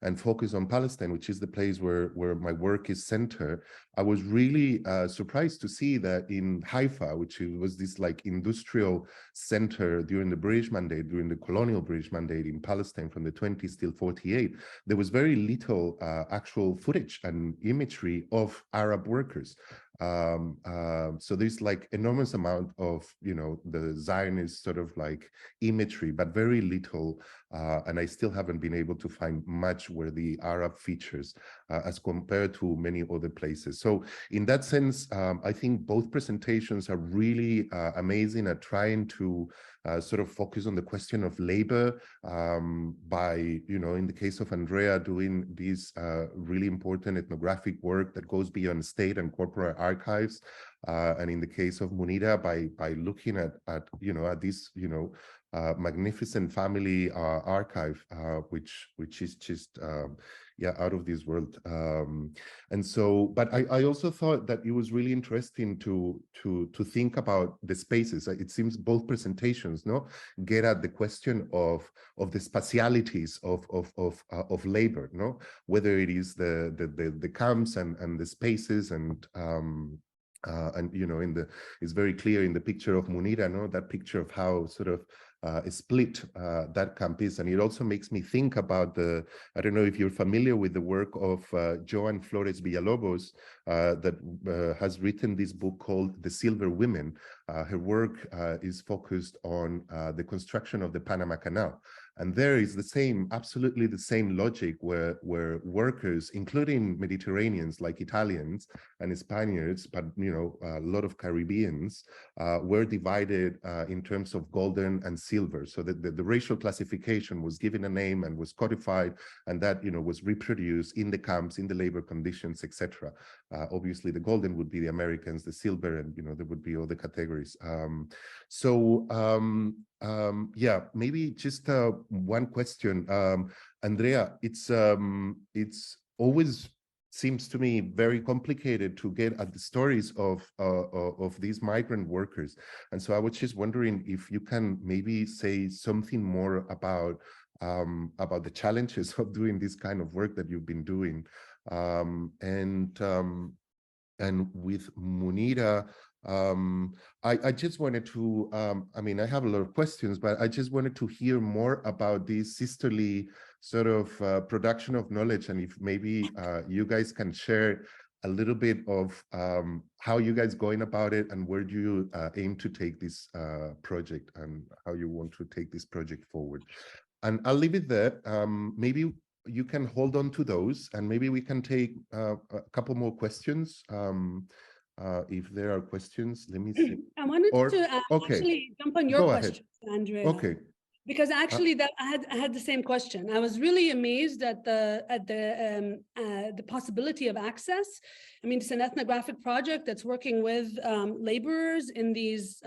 and focused on Palestine, which is the place where my work is centered, I was really surprised to see that in Haifa, which was this like industrial center during the British Mandate, during the colonial British Mandate in Palestine from the 20s till 48, there was very little actual footage and imagery of Arab workers. So there's like enormous amount of, the Zionist sort of like imagery, but very little, and I still haven't been able to find much where the Arab features as compared to many other places. So in that sense, I think both presentations are really amazing at trying to sort of focus on the question of labor by, in the case of Andrea, doing this really important ethnographic work that goes beyond state and corporate archives. And in the case of Munira, by looking at this, magnificent family archive, which is just yeah, out of this world. And so, but I also thought that it was really interesting to think about the spaces. It seems both presentations, no, get at the question of the spatialities of labor, no, whether it is the camps and the spaces and you know, it's very clear in the picture of Munira, no, that picture of how sort of split that camp is. And it also makes me think about I don't know if you're familiar with the work of Joan Flores Villalobos, that has written this book called The Silver Women. Her work is focused on the construction of the Panama Canal. And there is the same, absolutely the same logic where workers, including Mediterraneans like Italians and Spaniards, but you know, a lot of Caribbeans, were divided in terms of golden and silver. So that the racial classification was given a name and was codified, and that, you know, was reproduced in the camps, in the labor conditions, etc. Obviously, the golden would be the Americans, the silver, and you know, there would be other categories. Yeah, maybe just one question, Andrea. It's always seems to me very complicated to get at the stories of these migrant workers, and so I was just wondering if you can maybe say something more about the challenges of doing this kind of work that you've been doing, and with Munira. I just wanted to, I mean, I have a lot of questions, but I just wanted to hear more about this sisterly sort of production of knowledge, and if maybe you guys can share a little bit of how you guys going about it, and where do you aim to take this project, and how you want to take this project forward. And I'll leave it there. Maybe you can hold on to those, and maybe we can take a couple more questions. If there are questions, let me see. I wanted to actually jump on your question, Andrea. Okay. Because actually, that I had the same question. I was really amazed at the possibility of access. I mean, it's an ethnographic project that's working with laborers in these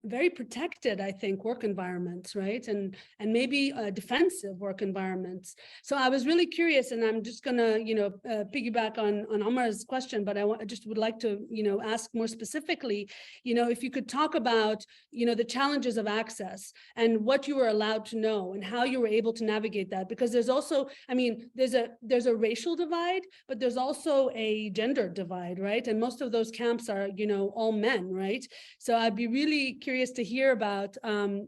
very protected, I think, work environments, right? And maybe defensive work environments. So I was really curious, and I'm just gonna, you know, piggyback on Omar's question, but I just would like to, you know, ask more specifically, you know, if you could talk about, you know, the challenges of access and what you were allowed to know and how you were able to navigate that, because there's also, I mean, there's a racial divide, but there's also a gender divide, right? And most of those camps are, you know, all men, right? So I'd be really curious to hear about,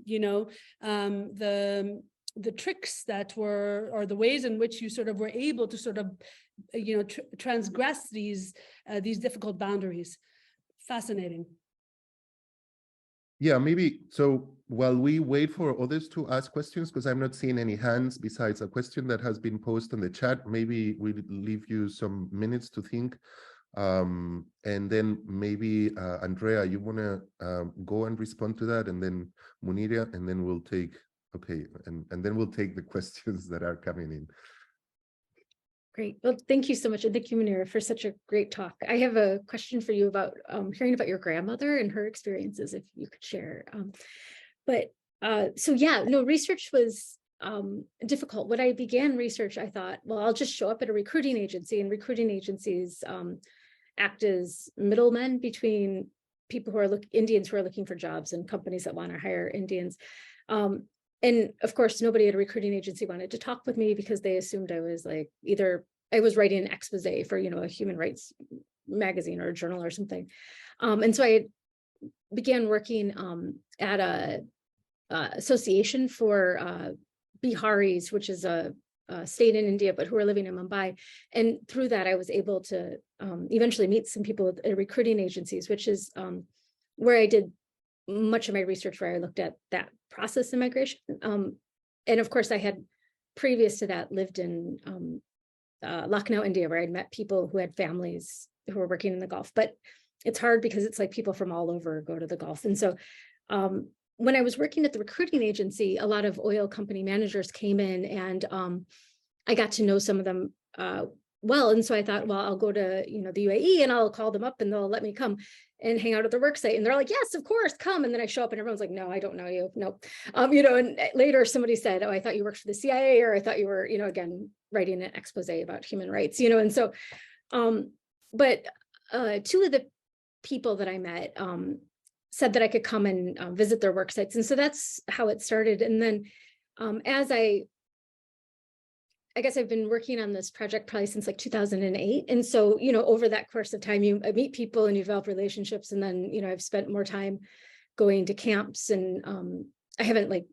you know, the tricks that were, or the ways in which you sort of were able to sort of, you know, transgress these difficult boundaries. Fascinating. Yeah, maybe. So while we wait for others to ask questions, because I'm not seeing any hands besides a question that has been posted in the chat, maybe we'll leave you some minutes to think. And then maybe Andrea, you want to go and respond to that, and then Munira, and then we'll take, okay, and then we'll take the questions that are coming in. Great. Well, thank you so much. And thank you, Munira, for such a great talk. I have a question for you about hearing about your grandmother and her experiences, if you could share. So yeah, no, research was difficult. When I began research, I thought, well, I'll just show up at a recruiting agency, and recruiting agencies act as middlemen between people who are Indians who are looking for jobs and companies that want to hire Indians. And of course, nobody at a recruiting agency wanted to talk with me because they assumed I was like, either I was writing an expose for, you know, a human rights magazine or a journal or something. And so I began working at a association for Biharis, which is a state in India, but who are living in Mumbai. And through that, I was able to eventually meet some people at recruiting agencies, which is where I did much of my research, where I looked at that process of migration. And of course, I had previous to that lived in Lucknow, India, where I'd met people who had families who were working in the Gulf. But it's hard because it's like people from all over go to the Gulf. And so when I was working at the recruiting agency, a lot of oil company managers came in, and I got to know some of them well. And so I thought, well, I'll go to, you know, the UAE and I'll call them up and they'll let me come. and hang out at their work site. And they're like, yes, of course, come. And then I show up and everyone's like, no, I don't know you. No. You know, and later somebody said, oh, I thought you worked for the CIA, or I thought you were, you know, again, writing an expose about human rights, you know. And so, but two of the people that I met said that I could come and visit their work sites. And so that's how it started. And then as I guess I've been working on this project probably since like 2008. And so, you know, over that course of time, you meet people and you develop relationships. And then, you know, I've spent more time going to camps, and I haven't like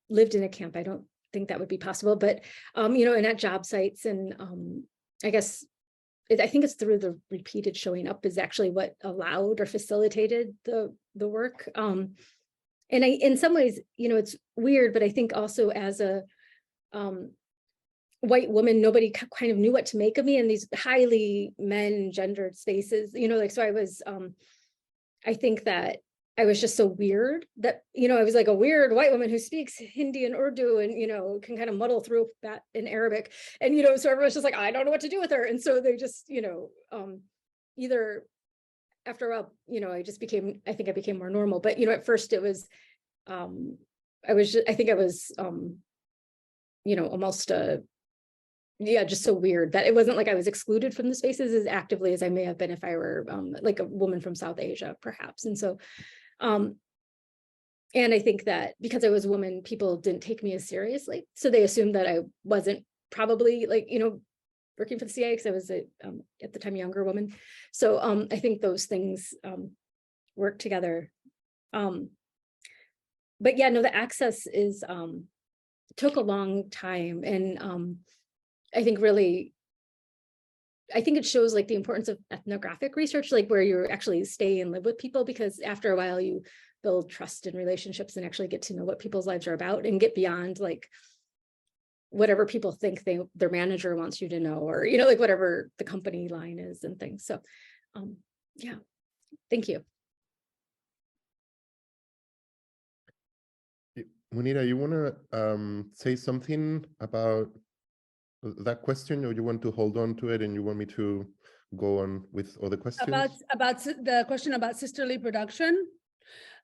lived in a camp. I don't think that would be possible, but, you know, and at job sites. And I guess, I think it's through the repeated showing up is actually what allowed or facilitated the work. And in some ways, you know, it's weird, but I think also as a white woman, nobody kind of knew what to make of me in these highly men gendered spaces, you know, like, so I was, I think that I was just so weird that, you know, I was like a weird white woman who speaks Hindi and Urdu and, you know, can kind of muddle through that in Arabic. And, you know, so everyone's just like, I don't know what to do with her. And so they just, you know, either after a while, you know, I think I became more normal, but, you know, at first it was, I think I was, you know, almost just so weird that it wasn't like I was excluded from the spaces as actively as I may have been if I were like a woman from South Asia, perhaps. And so, and I think that because I was a woman, people didn't take me as seriously. So they assumed that I wasn't probably like, you know, working for the CIA, because I was at the time younger woman. So I think those things work together. But yeah, no, the access is took a long time. And I think it shows like the importance of ethnographic research, like where you actually stay and live with people, because after a while you build trust and relationships and actually get to know what people's lives are about and get beyond like whatever people think their manager wants you to know, or, you know, like whatever the company line is and things. So yeah, thank you. Munira, you want to say something about that question, or you want to hold on to it and you want me to go on with other questions? About the question about sisterly production.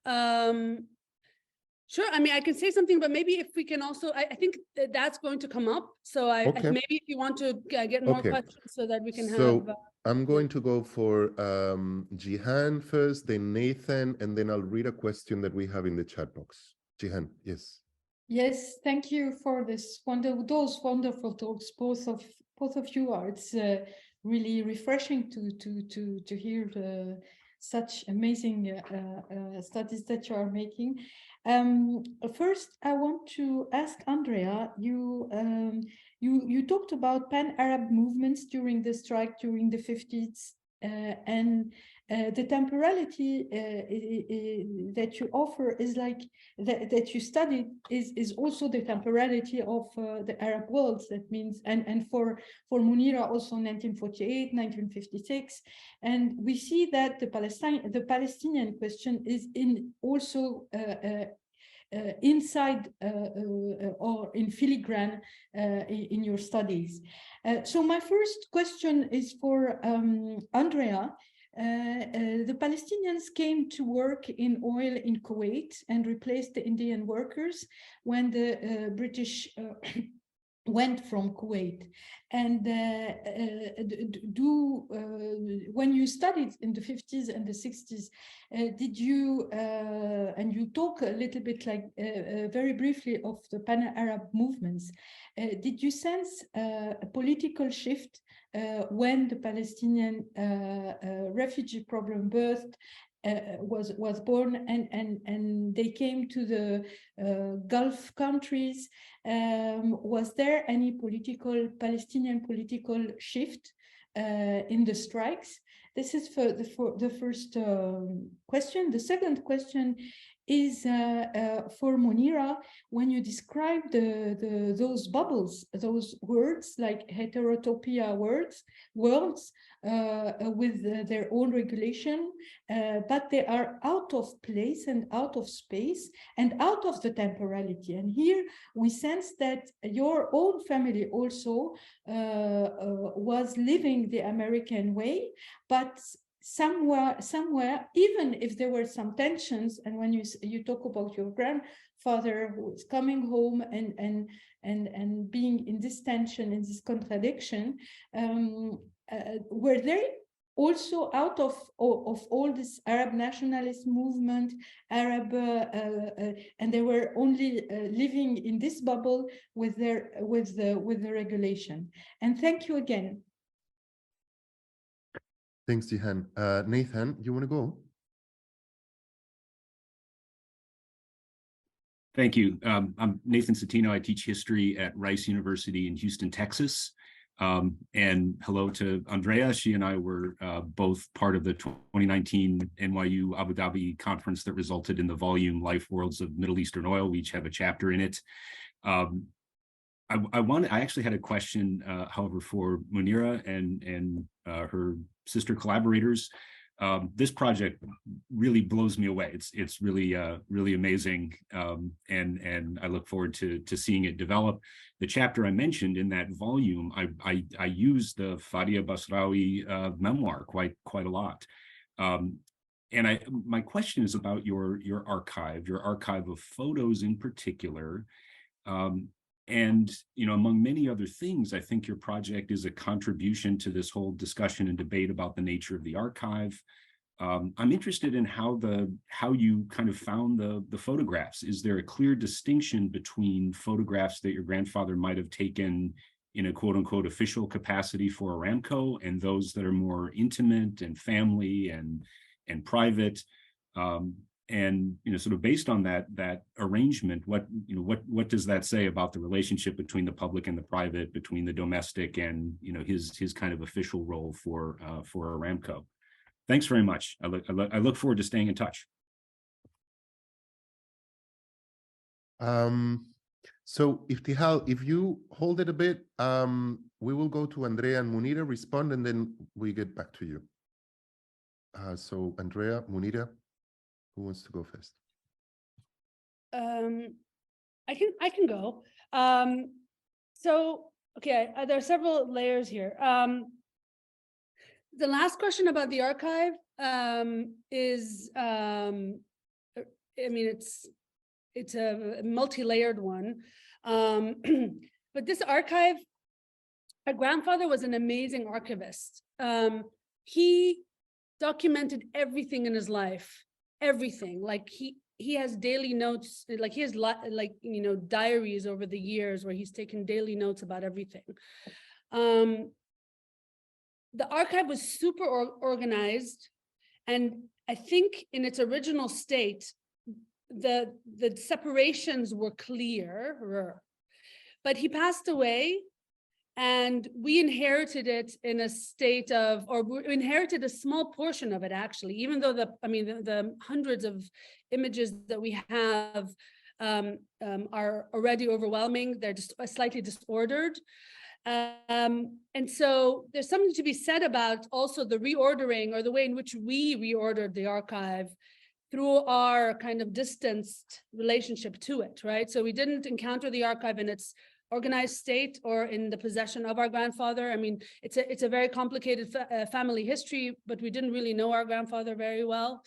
Sure. I mean, I can say something, but maybe if we can also, I think that's going to come up. So maybe if you want to get more questions so that we can have. I'm going to go for Jihan first, then Nathan, and then I'll read a question that we have in the chat box. Jihan, yes. Yes, thank you for those wonderful talks, both of you. It's really refreshing to hear such amazing studies that you are making. First, I want to ask Andrea. You talked about pan-Arab movements during the strike during the 50s, and the temporality that you offer is like that you studied is also the temporality of the Arab world. That means and for Munira also 1948, 1956, and we see that the Palestinian question is also inside or in filigrane in your studies. So my first question is for Andrea. The Palestinians came to work in oil in Kuwait and replaced the Indian workers when the British went from Kuwait. And when you studied in the 50s and the 60s, did you, and you talk a little bit like very briefly of the Pan-Arab movements, did you sense a political shift when the Palestinian refugee problem was born and they came to the Gulf countries? Was there any Palestinian political shift in the strikes? This is for the first question. The second question is for Munira. When you describe those bubbles, those words like heterotopia words with their own regulation, but they are out of place and out of space and out of the temporality. And here we sense that your own family also was living the American way, but somewhere, even if there were some tensions, and when you talk about your grandfather who is coming home and being in this tension, in this contradiction, were there also out of all this Arab nationalist movement, and they were only living in this bubble with the regulation. And thank you again. Thanks, Jihan. Nathan, you want to go? Thank you. I'm Nathan Satino. I teach history at Rice University in Houston, Texas. And hello to Andrea. She and I were both part of the 2019 NYU Abu Dhabi conference that resulted in the volume Life Worlds of Middle Eastern Oil. We each have a chapter in it. I actually had a question, however, for Munira and her sister collaborators. This project really blows me away. It's really really amazing, and I look forward to seeing it develop. The chapter I mentioned in that volume, I use the Fadia Basrawi memoir quite a lot. And my question is about your archive of photos in particular. And, you know, among many other things, I think your project is a contribution to this whole discussion and debate about the nature of the archive. I'm interested in how you kind of found the photographs. Is there a clear distinction between photographs that your grandfather might have taken in a quote unquote official capacity for Aramco and those that are more intimate and family and private? And, you know, sort of based on that arrangement, what does that say about the relationship between the public and the private, between the domestic and, you know, his kind of official role for Aramco? Thanks very much. I look forward to staying in touch. So Iftihal, if you hold it a bit, we will go to Andrea and Munira, respond, and then we get back to you. So Andrea, Munira, who wants to go first? I can go. So okay, there are several layers here. The last question about the archive is, I mean, it's a multi-layered one. But this archive, my grandfather was an amazing archivist. He documented everything in his life, everything. Like he has daily notes, like he has you know, diaries over the years where he's taken daily notes about everything. The archive was super organized, and I think in its original state, the separations were clearer. But he passed away, and we inherited it in a state of, or we inherited a small portion of it actually, even though the hundreds of images that we have are already overwhelming. They're just slightly disordered. And so there's something to be said about also the reordering, or the way in which we reordered the archive through our kind of distanced relationship to it, right? So we didn't encounter the archive in its organized state or in the possession of our grandfather. I mean, it's a very complicated family history, but we didn't really know our grandfather very well.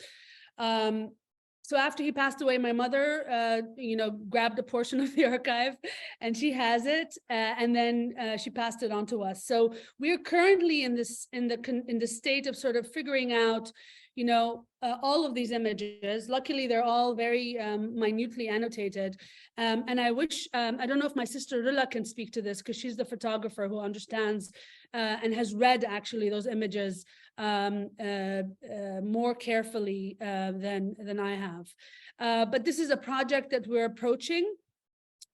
So after he passed away, my mother, you know, grabbed a portion of the archive, and she has it, and then she passed it on to us. So we're currently in the state of sort of figuring out, you know, all of these images. Luckily, they're all very minutely annotated. And I wish, I don't know if my sister Rilla can speak to this, because she's the photographer who understands and has read actually those images more carefully than I have. But this is a project that we're approaching,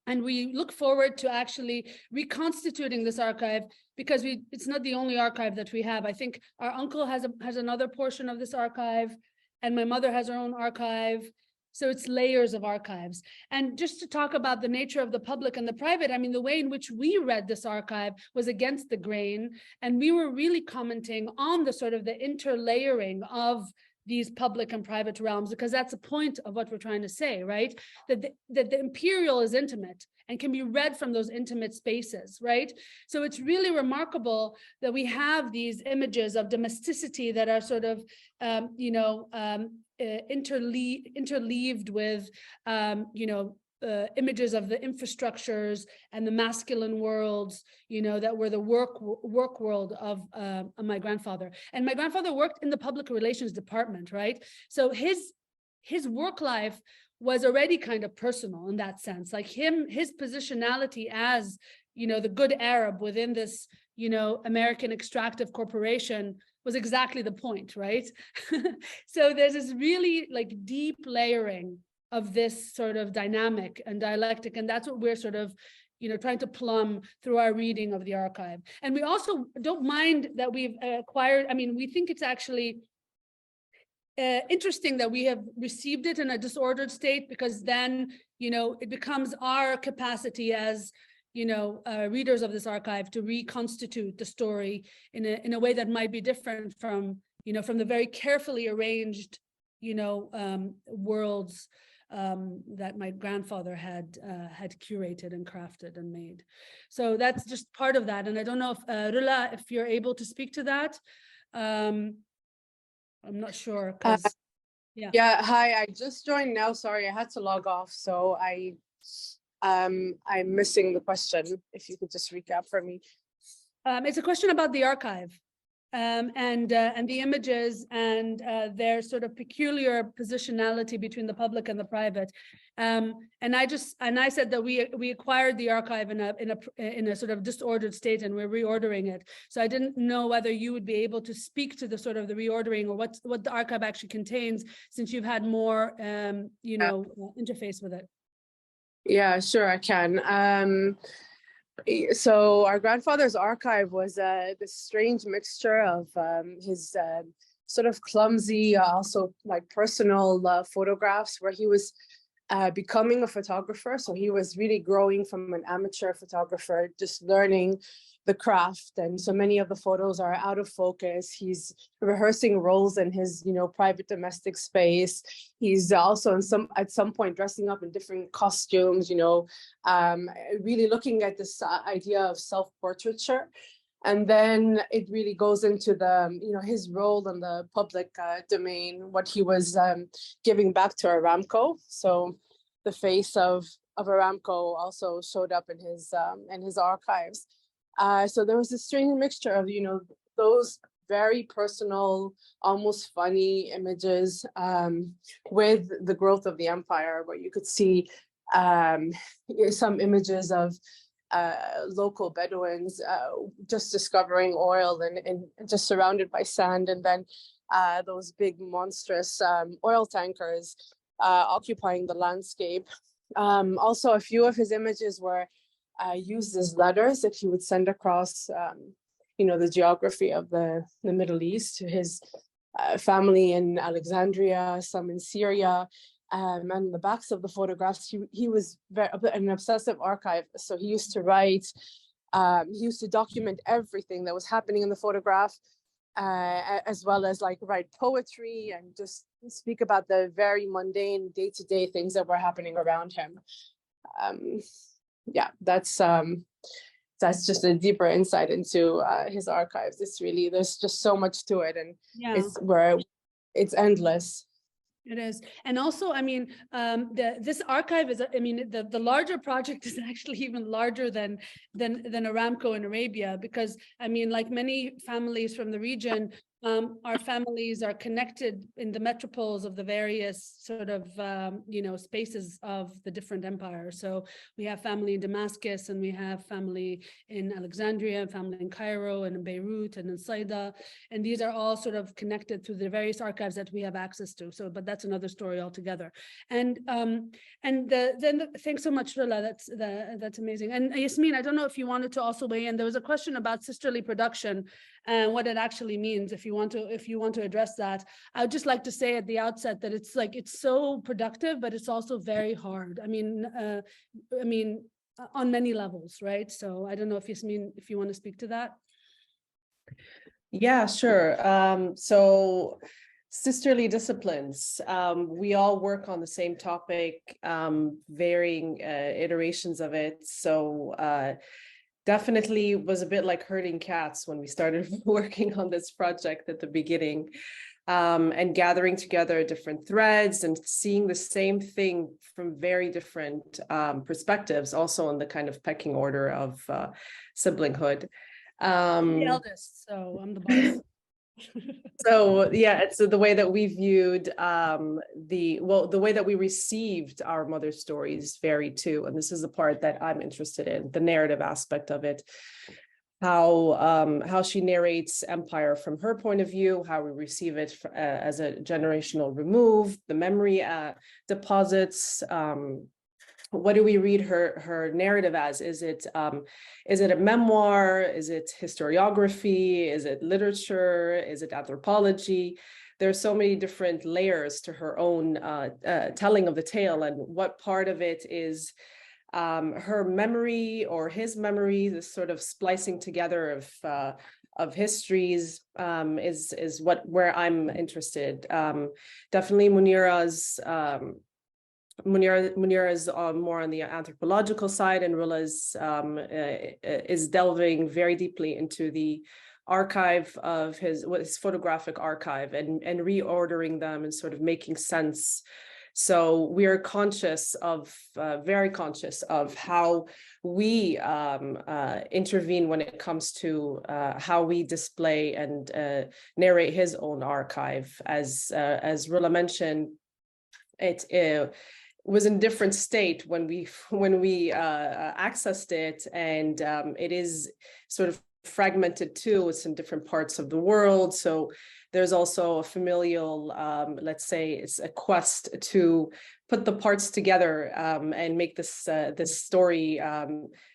and we look forward to actually reconstituting this archive, because it's not the only archive that we have. I think our uncle has another portion of this archive, and my mother has her own archive. So it's layers of archives. And just to talk about the nature of the public and the private, I mean, the way in which we read this archive was against the grain. And we were really commenting on the sort of the interlayering of these public and private realms, because that's the point of what we're trying to say, right? That the imperial is intimate and can be read from those intimate spaces, right? So it's really remarkable that we have these images of domesticity that are sort of, interleaved with, images of the infrastructures and the masculine worlds, that were the work world of my grandfather. And my grandfather worked in the public relations department, right? So his work life was already kind of personal in that sense. Like his positionality as, the good Arab within this, American extractive corporation was exactly the point, right? So there's this really like deep layering of this sort of dynamic and dialectic. And that's what we're sort of, trying to plumb through our reading of the archive. And we also don't mind that we've acquired, we think it's actually interesting that we have received it in a disordered state, because then, it becomes our capacity as, readers of this archive to reconstitute the story in a way that might be different from, from the very carefully arranged, worlds that my grandfather had curated and crafted and made. So that's just part of that. And I don't know if Rula, if you're able to speak to that. I'm not sure, because yeah, hi, I just joined now. Sorry, I had to log off, so I'm missing the question. If you could just recap for me. It's a question about the archive. And the images and their sort of peculiar positionality between the public and the private. And I said that we acquired the archive in a sort of disordered state, and we're reordering it. So I didn't know whether you would be able to speak to the sort of the reordering, or what the archive actually contains, since you've had more interface with it. Yeah, sure, I can. So our grandfather's archive was this strange mixture of his sort of clumsy, also like personal photographs, where he was becoming a photographer. So he was really growing from an amateur photographer, just learning the craft. And so many of the photos are out of focus. He's rehearsing roles in his, private domestic space. He's also at some point dressing up in different costumes, really looking at this idea of self-portraiture. And then it really goes into the, his role in the public domain, what he was giving back to Aramco. So the face of Aramco also showed up in his archives. So there was this strange mixture of, those very personal, almost funny images with the growth of the empire, where you could see some images of local Bedouins just discovering oil and just surrounded by sand, and then those big monstrous oil tankers occupying the landscape. Also, a few of his images were used as letters that he would send across, the geography of the Middle East to his family in Alexandria, some in Syria. And the backs of the photographs, he was an obsessive archive. So he used to write, he used to document everything that was happening in the photograph, as well as like write poetry and just speak about the very mundane day-to-day things that were happening around him. Yeah, that's just a deeper insight into his archives. There's just so much to it, and it's endless. It is. And also, this archive is, the larger project is actually even larger than Aramco in Arabia, because, like many families from the region, our families are connected in the metropoles of the various sort of, spaces of the different empires. So we have family in Damascus, and we have family in Alexandria, family in Cairo, and in Beirut, and in Saida. And these are all sort of connected through the various archives that we have access to. So, but that's another story altogether. And then thanks so much, Rilla. That's amazing. And Yasmin, I don't know if you wanted to also weigh in. There was a question about sisterly production and what it actually means. If you want to address that, I would just like to say at the outset that it's so productive, but it's also very hard. On many levels, right? So I don't know if Yasmin, if you want to speak to that. Yeah, sure. So sisterly disciplines. We all work on the same topic, varying iterations of it. So definitely was a bit like herding cats when we started working on this project at the beginning, and gathering together different threads and seeing the same thing from very different perspectives, also on the kind of pecking order of siblinghood. I'm the eldest, so I'm the boss. So yeah, it's the way that we viewed the way that we received our mother's stories vary too. And this is the part that I'm interested in, the narrative aspect of it. How she narrates empire from her point of view, how we receive it as a generational remove, the memory deposits. What do we read her narrative as? Is it a memoir? Is it historiography? Is it literature? Is it anthropology? There's so many different layers to her own telling of the tale, and what part of it is her memory or his memory, this sort of splicing together of histories, is where I'm interested. Definitely Munira is more on the anthropological side, and Rula is delving very deeply into the archive of his photographic archive and reordering them and sort of making sense. So we are very conscious of how we intervene when it comes to how we display and narrate his own archive. As Rula mentioned, it was in different state when we accessed it, and it is sort of fragmented too. It's in different parts of the world. So there's also a familial, let's say, it's a quest to put the parts together and make this story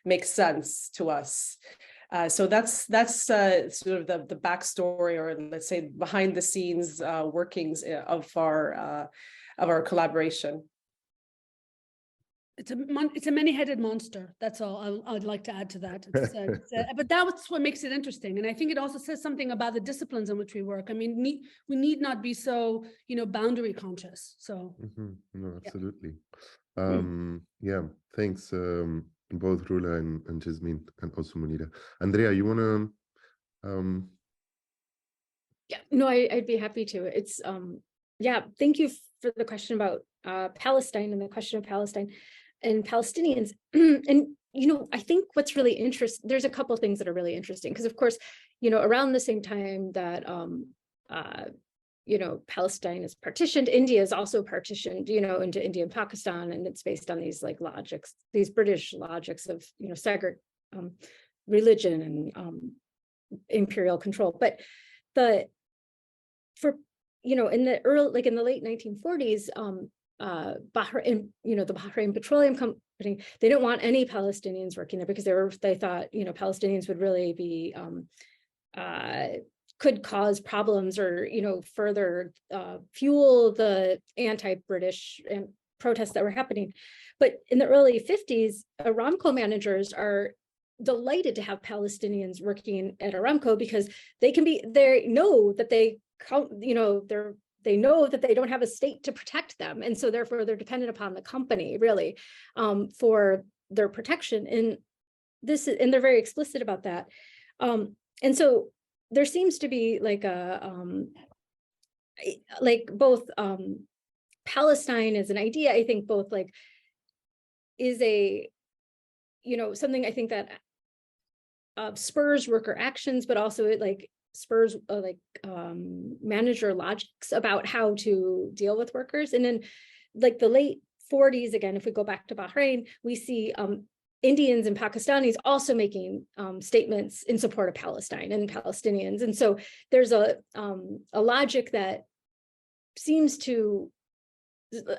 make sense to us. So that's sort of the backstory, or let's say behind the scenes workings of our collaboration. It's a many-headed monster. That's all I'd like to add to that. But that's what makes it interesting. And I think it also says something about the disciplines in which we work. I mean, we need not be so, boundary conscious. So. No, absolutely. Yeah, thanks both Rula and Jasmine, and also Munira. Andrea, you want to? Yeah, no, I'd be happy to. It's yeah, thank you for the question about Palestine and the question of Palestine and Palestinians. And, I think what's really interesting, there's a couple of things that are really interesting, because of course, around the same time that, Palestine is partitioned, India is also partitioned, into India and Pakistan. And it's based on these logics, these British logics of, religion and imperial control. But in the late 1940s, Bahrain, the Bahrain Petroleum Company, they didn't want any Palestinians working there because they thought, Palestinians would really be, could cause problems or, further fuel the anti-British protests that were happening. But in the early 50s, Aramco managers are delighted to have Palestinians working at Aramco because they know that they know that they don't have a state to protect them. And so therefore they're dependent upon the company really for their protection. And they're very explicit about that. And so there seems to be both Palestine as an idea, I think both is a, something I think that spurs worker actions, but also it spurs manager logics about how to deal with workers. And in the late 40s, again, if we go back to Bahrain, we see Indians and Pakistanis also making statements in support of Palestine and Palestinians. And so there's a logic that seems to,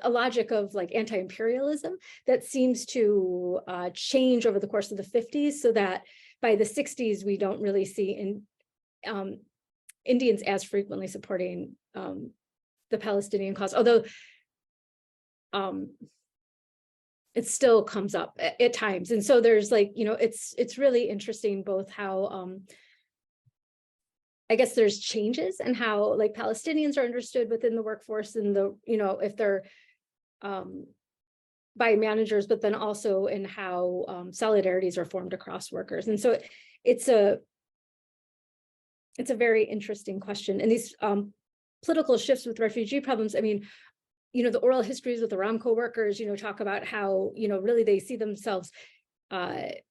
a logic of anti-imperialism that seems to change over the course of the 50s, so that by the 60s, we don't really see Indians as frequently supporting the Palestinian cause, although it still comes up at times. And so there's it's really interesting both how I guess there's changes in how like Palestinians are understood within the workforce and the, if they're by managers, but then also in how solidarities are formed across workers. And so it's a very interesting question. And these political shifts with refugee problems, I mean, the oral histories with Aramco workers, talk about how, really they see themselves, to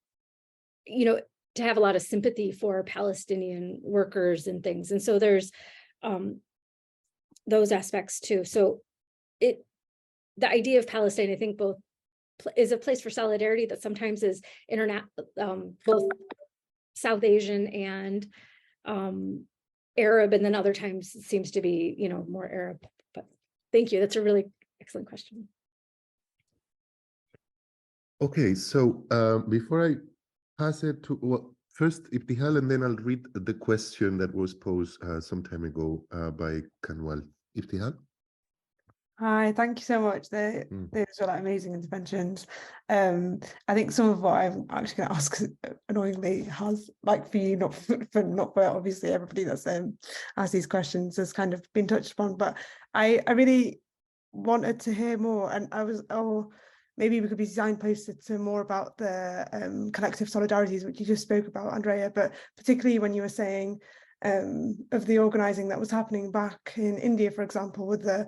have a lot of sympathy for Palestinian workers and things. And so there's those aspects too. So the idea of Palestine, I think both is a place for solidarity that sometimes is both South Asian and Arab, and then other times it seems to be, more Arab. But thank you. That's a really excellent question. Okay, so before I pass it to, well, first Ibtihal, and then I'll read the question that was posed some time ago by Kanwal. Ibtihal? Hi, thank you so much. Those were like amazing interventions. I think some of what I'm actually going to ask annoyingly has, like for you, not for obviously everybody that's asked these questions, has kind of been touched upon. But I really wanted to hear more, and maybe we could be signposted to more about the collective solidarities, which you just spoke about, Andrea, but particularly when you were saying of the organizing that was happening back in India, for example, with the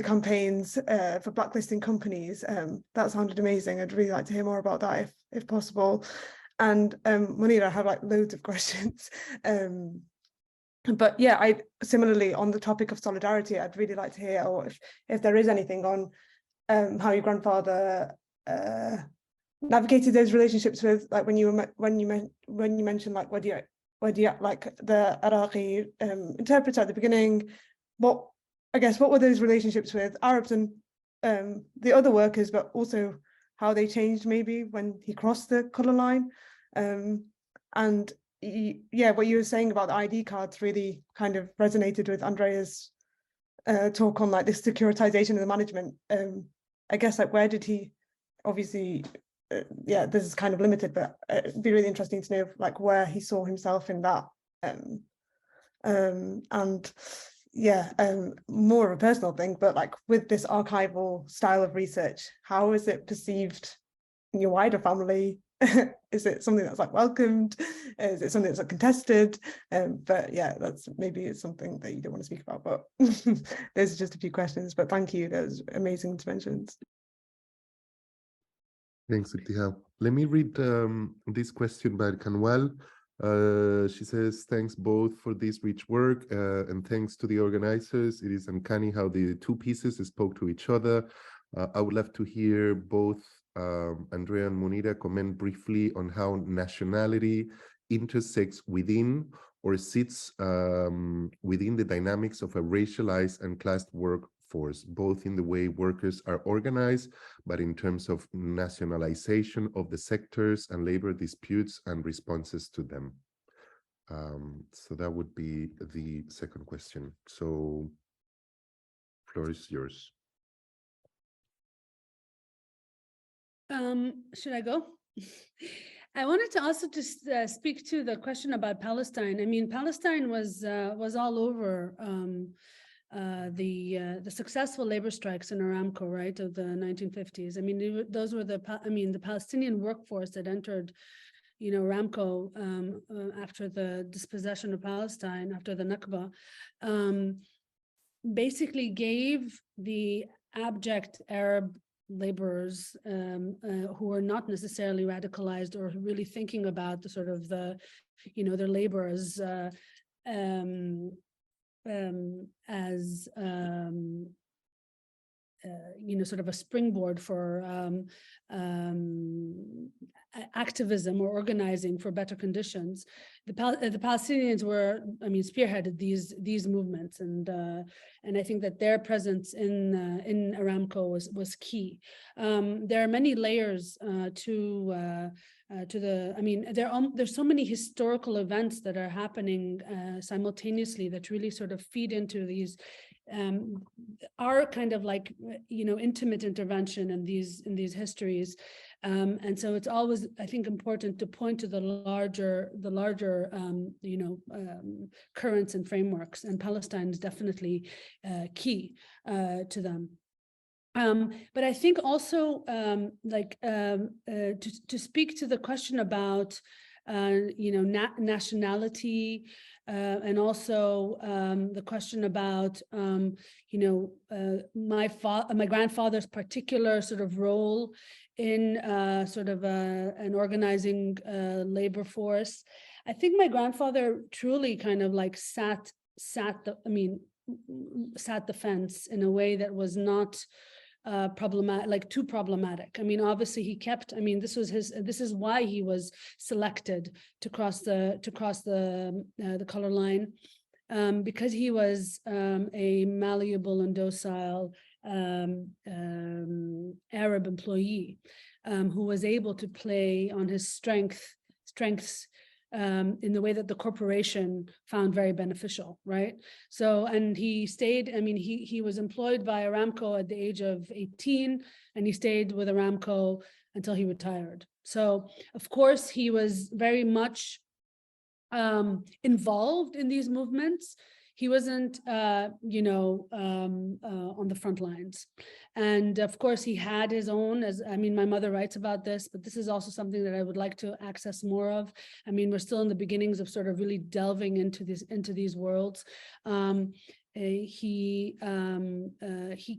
campaigns for blacklisting companies. That sounded amazing. I'd really like to hear more about that if possible. And Munira, I have like loads of questions. But yeah, I similarly on the topic of solidarity, I'd really like to hear, or if there is anything on how your grandfather navigated those relationships with, like when you mentioned like what do you like the Iraqi interpreter at the beginning, what were those relationships with Arabs and the other workers, but also how they changed maybe when he crossed the colour line, and what you were saying about the ID cards really kind of resonated with Andrea's talk on like the securitization of the management. I guess like where did he, obviously this is kind of limited, but it'd be really interesting to know like where he saw himself in that, more of a personal thing, but like with this archival style of research, how is it perceived in your wider family? Is it something that's like welcomed? Is it something that's like contested? But yeah, that's maybe it's something that you don't want to speak about, but those are just a few questions. But thank you, those amazing interventions. Thanks, Ibtihal. Let me read this question by Kanwal. She says, thanks both for this rich work and thanks to the organizers. It is uncanny how the two pieces spoke to each other. I would love to hear both Andrea and Munira comment briefly on how nationality intersects within or sits within the dynamics of a racialized and classed workforce, both in the way workers are organized, but in terms of nationalization of the sectors and labor disputes and responses to them. So that would be the second question. So, floor is yours. Should I go? I wanted to also just speak to the question about Palestine. I mean, Palestine was all over the successful labor strikes in Aramco, right, of the 1950s. I mean, those were the Palestinian workforce that entered, Aramco after the dispossession of Palestine, after the Nakba, basically gave the abject Arab laborers who are not necessarily radicalized or really thinking about the sort of their labor as sort of a springboard for activism or organizing for better conditions. The Palestinians were, spearheaded these movements, and I think that their presence in Aramco was key. There are many layers to the. There's so many historical events that are happening simultaneously that really sort of feed into these. Our kind of like intimate intervention in these histories And so it's always, I think, important to point to the larger currents and frameworks, and Palestine is definitely key to them. But I think also to speak to the question about nationality, and also the question about my grandfather's particular sort of role in an organizing labor force. I think my grandfather truly kind of like sat the fence in a way that was not too problematic. I mean, obviously he kept, I mean, this is why he was selected to cross the color line, because he was a malleable and docile Arab employee who was able to play on his strengths in the way that the corporation found very beneficial, right? So, and he stayed, I mean, he was employed by Aramco at the age of 18, and he stayed with Aramco until he retired. So, of course, he was very much involved in these movements. He wasn't, on the front lines. And of course, he had his own, my mother writes about this, but this is also something that I would like to access more of. I mean, we're still in the beginnings of sort of really delving into these worlds. He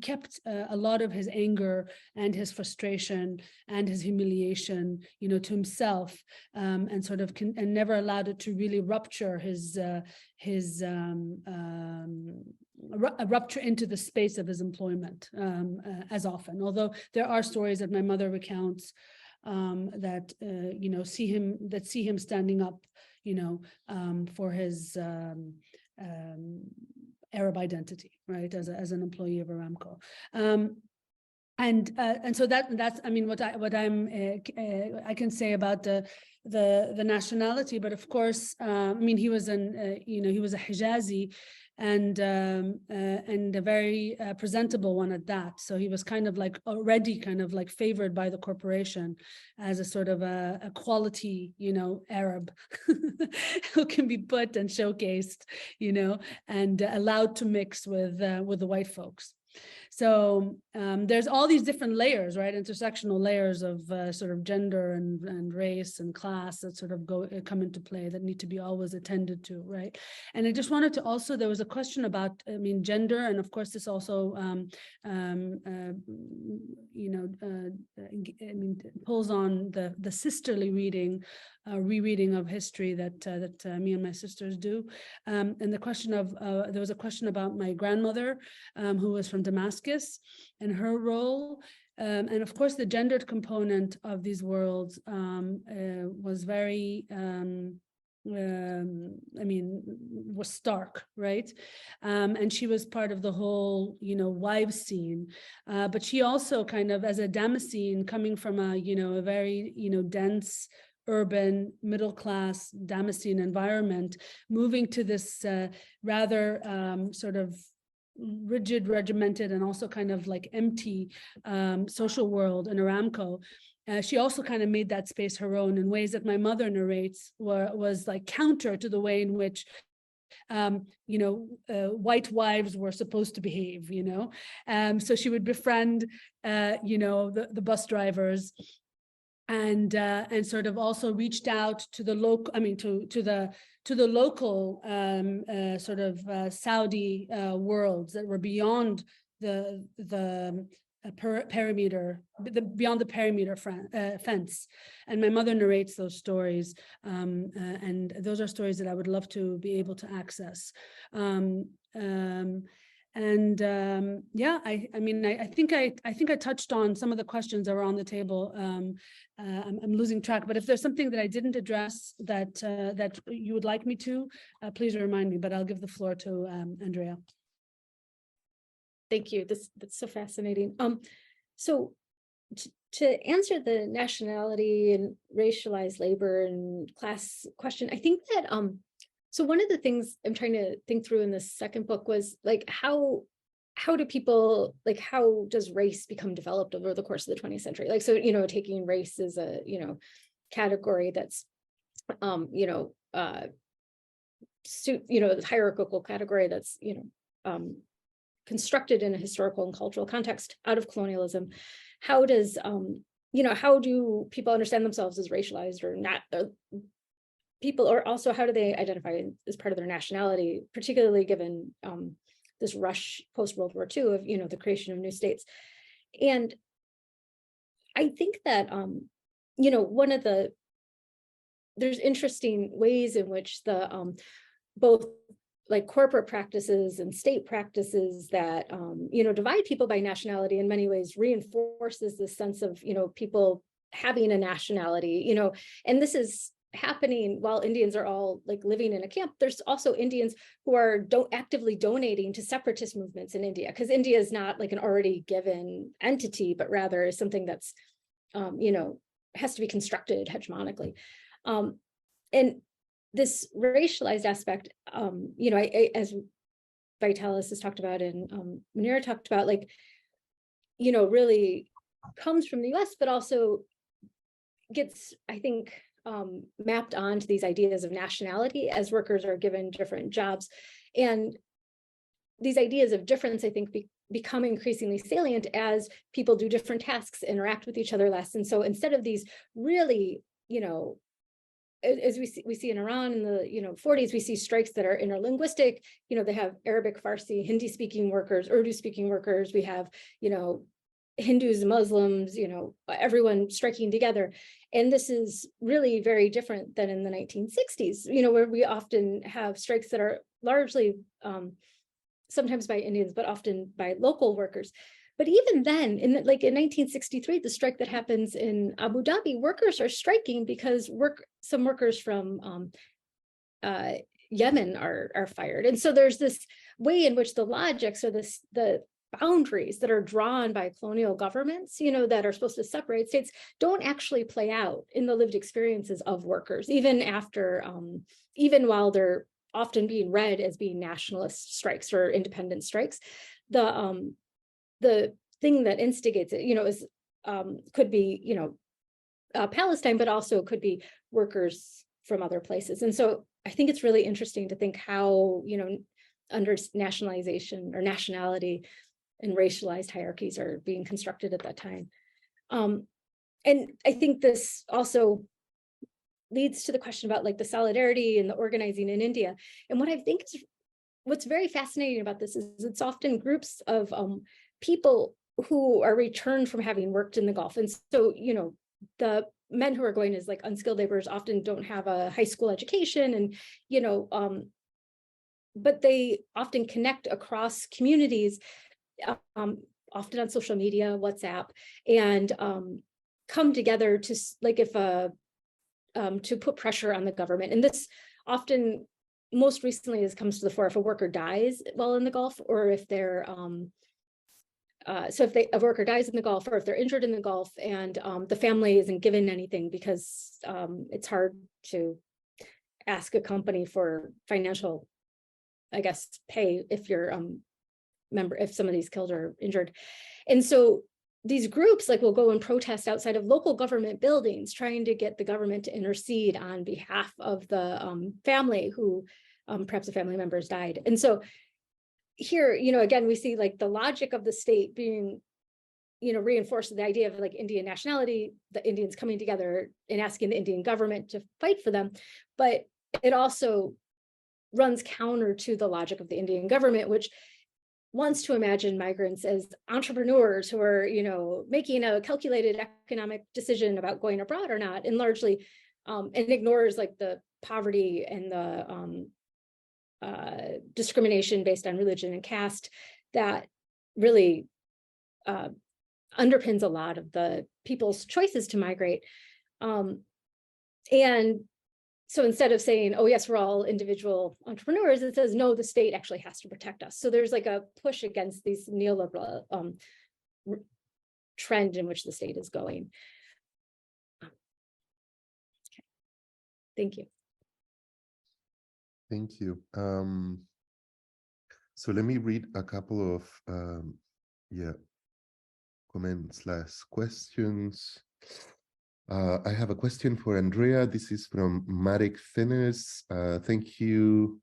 kept a lot of his anger and his frustration and his humiliation, to himself, and sort of and never allowed it to really rupture rupture into the space of his employment as often. Although there are stories that my mother recounts that see him standing up, for his Arab identity, right, as an employee of Aramco. And so that's, I mean, what I can say about the nationality. But of course, I mean, he was he was a Hijazi, and a very presentable one at that. So he was kind of like already kind of like favored by the corporation as a sort of a quality, Arab who can be put and showcased, and allowed to mix with the white folks. So there's all these different layers, right? Intersectional layers of sort of gender and race and class that sort of come into play that need to be always attended to, right? And I just wanted to also, there was a question about, I mean, gender, and of course this also, pulls on the sisterly rereading of history that me and my sisters do. And the question of, there was a question about my grandmother, who was from Damascus, and her role. And of course, the gendered component of these worlds was very, was stark, right? And she was part of the whole, wives scene. But she also kind of, as a Damascene, coming from a very, dense, urban, middle-class Damascene environment, moving to this rather sort of rigid, regimented, and also kind of like empty social world in Aramco. She also kind of made that space her own in ways that my mother narrates was like counter to the way in which white wives were supposed to behave, so she would befriend the bus drivers, and sort of also reached out to the local, to the local sort of Saudi worlds that were beyond the perimeter, beyond the perimeter fence. And my mother narrates those stories, and those are stories that I would love to be able to access. I think I touched on some of the questions that were on the table. I'm losing track, but if there's something that I didn't address that you would like me to, please remind me, but I'll give the floor to Andrea. Thank you. That's so fascinating. So to answer the nationality and racialized labor and class question, I think that so one of the things I'm trying to think through in this second book was like how how do people, like, how does race become developed over the course of the 20th century? Like, so, you know, taking race as a, you know, category that's, you know, the hierarchical category that's, you know, constructed in a historical and cultural context out of colonialism. How does, you know, how do people understand themselves as racialized or not? People, or also how do they identify as part of their nationality, particularly given this rush post World War II of, you know, the creation of new states. And I think that, you know, there's interesting ways in which the both like corporate practices and state practices that, you know, divide people by nationality in many ways reinforces this sense of, you know, people having a nationality, you know, and this is happening while Indians are all like living in a camp. There's also Indians who are actively donating to separatist movements in India, because India is not like an already given entity, but rather is something that's, you know, has to be constructed hegemonically. And this racialized aspect, you know, as Vitalis has talked about and Munira talked about, like, you know, really comes from the US, but also gets, I think, mapped onto these ideas of nationality as workers are given different jobs. And these ideas of difference, I think, become increasingly salient as people do different tasks, interact with each other less. And so instead of these really, you know, as we see in Iran in the, you know, 40s, we see strikes that are interlinguistic. You know, they have Arabic, Farsi, Hindi speaking workers, Urdu speaking workers. We have, you know, Hindus, Muslims, you know, everyone striking together. And this is really very different than in the 1960s, you know, where we often have strikes that are largely sometimes by Indians, but often by local workers. But even then, in 1963, the strike that happens in Abu Dhabi, workers are striking because some workers from Yemen are fired. And so there's this way in which the logics or the boundaries that are drawn by colonial governments, you know, that are supposed to separate states, don't actually play out in the lived experiences of workers, even after, even while they're often being read as being nationalist strikes or independent strikes. The thing that instigates it, you know, is could be, you know, Palestine, but also could be workers from other places. And so I think it's really interesting to think how, you know, under nationalization or nationality and racialized hierarchies are being constructed at that time. And I think this also leads to the question about like the solidarity and the organizing in India. And what I think is what's very fascinating about this is it's often groups of people who are returned from having worked in the Gulf. And so, you know, the men who are going as like unskilled laborers often don't have a high school education, and, you know, but they often connect across communities, often on social media, WhatsApp, and come together to, like, if to put pressure on the government. And this often, most recently, comes to the fore if a worker dies while in the Gulf, or if they're so if a worker dies in the Gulf, or if they're injured in the Gulf, and the family isn't given anything because it's hard to ask a company for financial, I guess, pay if you're if somebody's killed or injured. And so these groups like will go and protest outside of local government buildings, trying to get the government to intercede on behalf of the family who perhaps a family member has died. And so here, you know, again, we see like the logic of the state being, you know, reinforced, the idea of like Indian nationality, the Indians coming together and asking the Indian government to fight for them. But it also runs counter to the logic of the Indian government, which wants to imagine migrants as entrepreneurs who are, you know, making a calculated economic decision about going abroad or not, and largely and ignores like the poverty and the discrimination based on religion and caste that really underpins a lot of the people's choices to migrate. And so instead of saying, oh, yes, we're all individual entrepreneurs, it says, no, the state actually has to protect us. So there's like a push against these neoliberal trend in which the state is going. Okay. Thank you. Thank you. So let me read a couple of comments/questions. I have a question for Andrea. This is from Marek Fennes. Thank you,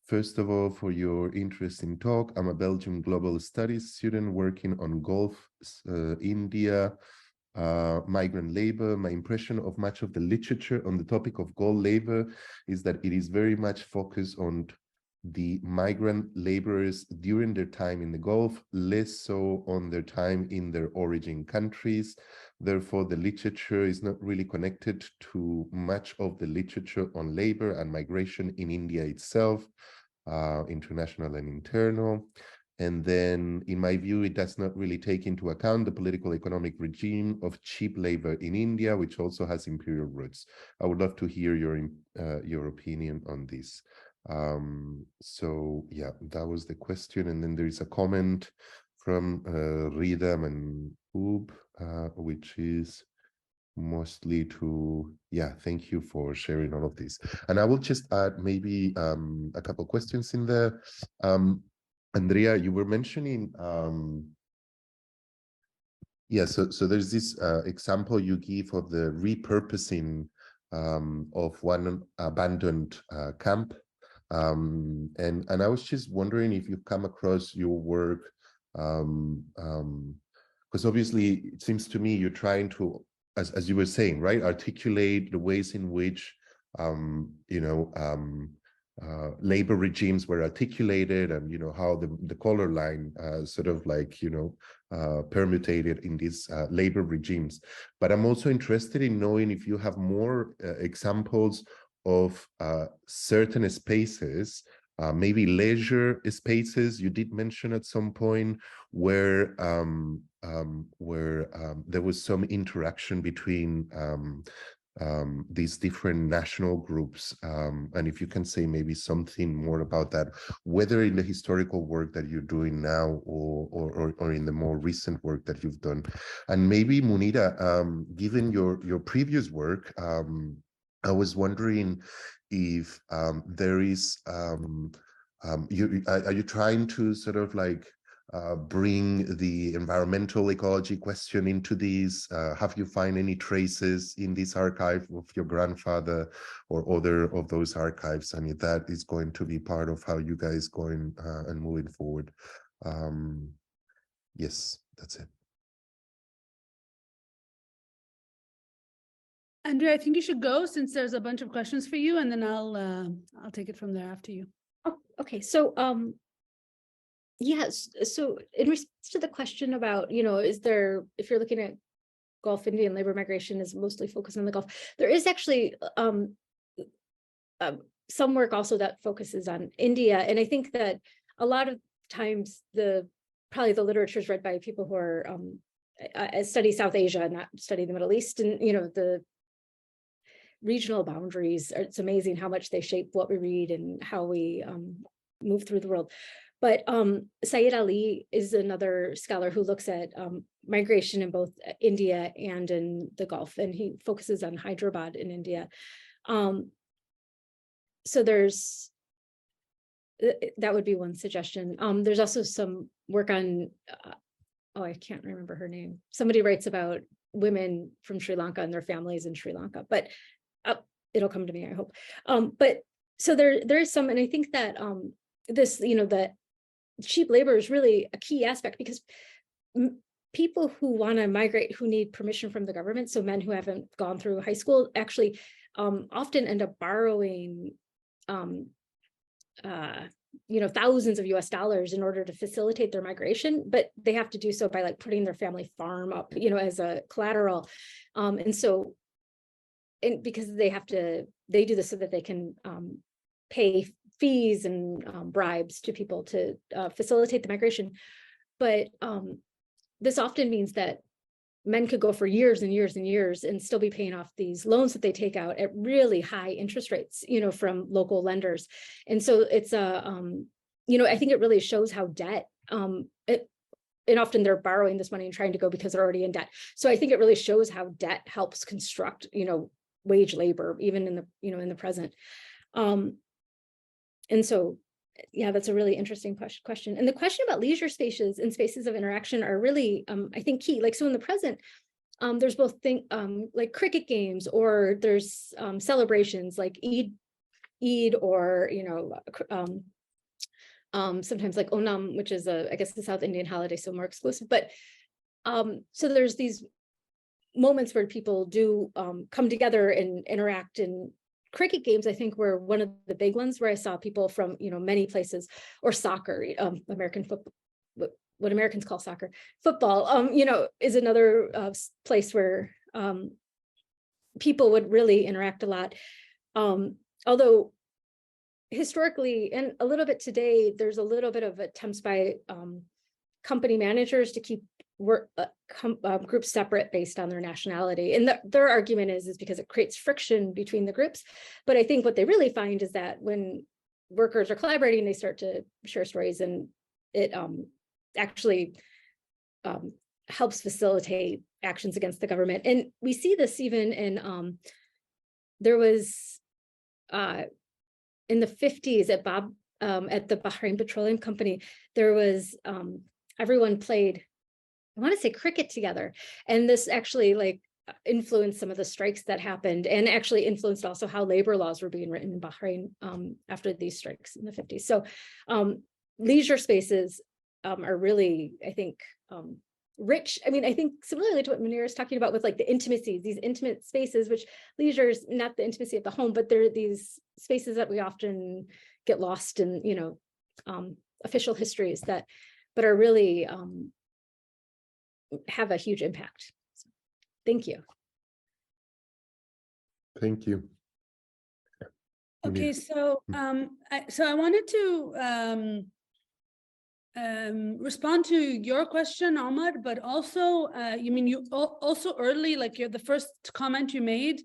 first of all, for your interesting talk. I'm a Belgian global studies student working on Gulf, India, migrant labor. My impression of much of the literature on the topic of Gulf labor is that it is very much focused on the migrant laborers during their time in the Gulf, less so on their time in their origin countries. Therefore, the literature is not really connected to much of the literature on labor and migration in India itself, international and internal. And then, in my view, it does not really take into account the political economic regime of cheap labor in India, which also has imperial roots. I would love to hear your opinion on this. So yeah, that was the question. And then there is a comment from Rida Manhoub, which is mostly to, thank you for sharing all of this. And I will just add maybe a couple questions in there. Andrea, you were mentioning, so there's this example you give of the repurposing of one abandoned camp. And I was just wondering if you've come across your work, because obviously it seems to me you're trying to, as you were saying, right, articulate the ways in which labor regimes were articulated, and how the color line sort of like permutated in these labor regimes. But I'm also interested in knowing if you have more examples of certain spaces, maybe leisure spaces you did mention at some point, where there was some interaction between these different national groups, and if you can say maybe something more about that, whether in the historical work that you're doing now or in the more recent work that you've done. And maybe Munira, given your previous work, I was wondering if there is, are you trying to sort of like bring the environmental ecology question into these? Have you find any traces in this archive of your grandfather or other of those archives? I mean, that is going to be part of how you guys going and moving forward. Yes, that's it. Andrea, I think you should go, since there's a bunch of questions for you, and then I'll take it from there after you. Oh, okay. So yes, so in response to the question about, is there, if you're looking at Gulf Indian labor migration is mostly focused on the Gulf, there is actually some work also that focuses on India. And I think that a lot of times probably the literature is read by people who are study South Asia, not study the Middle East, and the regional boundaries. It's amazing how much they shape what we read and how we move through the world. But Syed Ali is another scholar who looks at migration in both India and in the Gulf, and he focuses on Hyderabad in India. So that would be one suggestion. There's also some work on, I can't remember her name. Somebody writes about women from Sri Lanka and their families in Sri Lanka, but it'll come to me, I hope. But so there is some, and I think that this, the cheap labor is really a key aspect, because people who want to migrate, who need permission from the government, so men who haven't gone through high school, actually often end up borrowing thousands of US dollars in order to facilitate their migration, but they have to do so by like putting their family farm up, as a collateral. Because they do this so that they can pay fees and bribes to people to facilitate the migration. But this often means that men could go for years and years and years and still be paying off these loans that they take out at really high interest rates, from local lenders. And so it's I think it really shows how debt, and often they're borrowing this money and trying to go because they're already in debt. So I think it really shows how debt helps construct, wage labor, even in the, in the present. And so Yeah, that's a really interesting question. And the question about leisure spaces and spaces of interaction are really, I think, key. Like, so in the present, there's both like cricket games, or there's celebrations like Eid, or, you know, sometimes like OMAM, which is I guess the South Indian holiday, so more exclusive. But so there's these moments where people do come together and interact. And cricket games, I think, were one of the big ones where I saw people from, you know, many places, or soccer, American football, what Americans call soccer. Football, you know, is another place where people would really interact a lot. Although historically, and a little bit today, there's a little bit of attempts by company managers to keep groups separate based on their nationality. And their argument is because it creates friction between the groups. But I think what they really find is that when workers are collaborating, they start to share stories, and it actually helps facilitate actions against the government. And we see this even in, there was in the 50s at the Bahrain Petroleum Company, there was, everyone played, I want to say, cricket together. And this actually like influenced some of the strikes that happened, and actually influenced also how labor laws were being written in Bahrain after these strikes in the 50s. So leisure spaces are really, I think, rich. I mean, I think similarly to what Munira is talking about with like the intimacies, these intimate spaces, which leisure is not the intimacy of the home, but they're these spaces that we often get lost in, you know, official histories that, but are really have a huge impact. So, thank you. Thank you. Okay, so I wanted to respond to your question, Omar, but also you mean you also early, like the first comment you made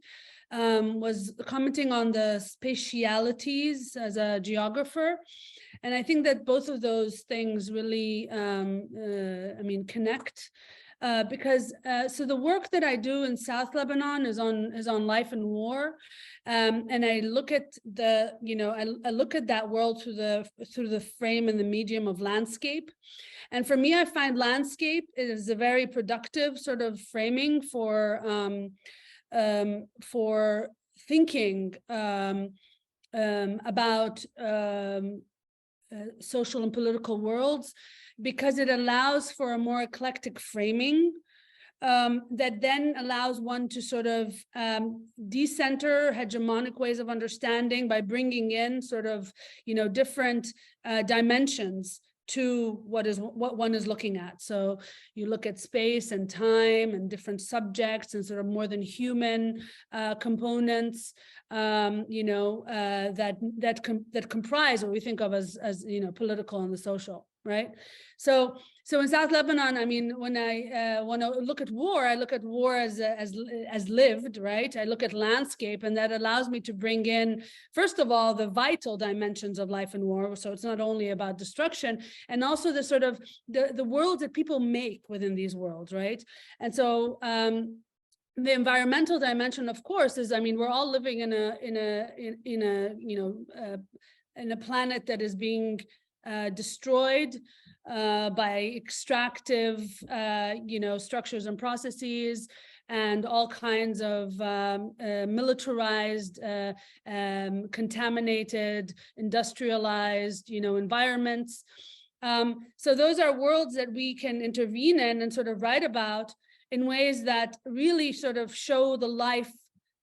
was commenting on the spatialities as a geographer. And I think that both of those things really, I mean, connect. Because so the work that I do in South Lebanon is on life and war, and I look at the, you know, I look at that world through the frame and the medium of landscape, and for me, I find landscape is a very productive sort of framing for thinking about social and political worlds, because it allows for a more eclectic framing that then allows one to sort of decenter hegemonic ways of understanding by bringing in sort of, you know, different dimensions to what one is looking at. So you look at space and time and different subjects and sort of more than human components, you know, that comprise what we think of as you know, political and the social, right? So in South Lebanon, I mean, when I look at war, I look at war as lived, right? I look at landscape, and that allows me to bring in, first of all, the vital dimensions of life and war. So it's not only about destruction, and also the sort of the worlds that people make within these worlds, right? And so the environmental dimension, of course, is, I mean, we're all living in a planet that is being destroyed by extractive, you know, structures and processes, and all kinds of militarized, contaminated, industrialized, you know, environments. So those are worlds that we can intervene in and sort of write about in ways that really sort of show the life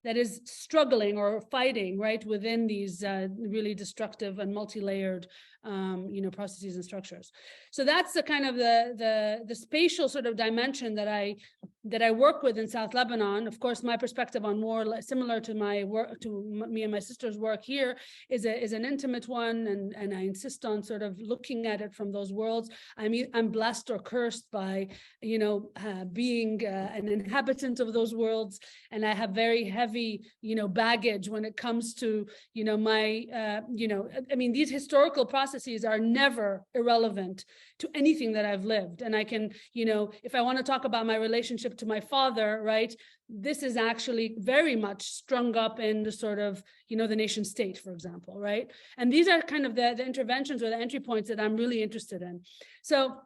that is struggling or fighting, right, within these really destructive and multi-layered, you know, processes and structures. So that's the kind of the spatial sort of dimension that I work with in South Lebanon. Of course, my perspective on war, similar to my work, to me and my sister's work here, is an intimate one, and I insist on sort of looking at it from those worlds. I'm blessed or cursed by, you know, being an inhabitant of those worlds, and I have very heavy heavy, baggage when it comes to, my, I mean, these historical processes are never irrelevant to anything that I've lived. And I can, if I want to talk about my relationship to my father, right, this is actually very much strung up in the sort of, the nation state, for example, right? And these are kind of the interventions or the entry points that I'm really interested in. So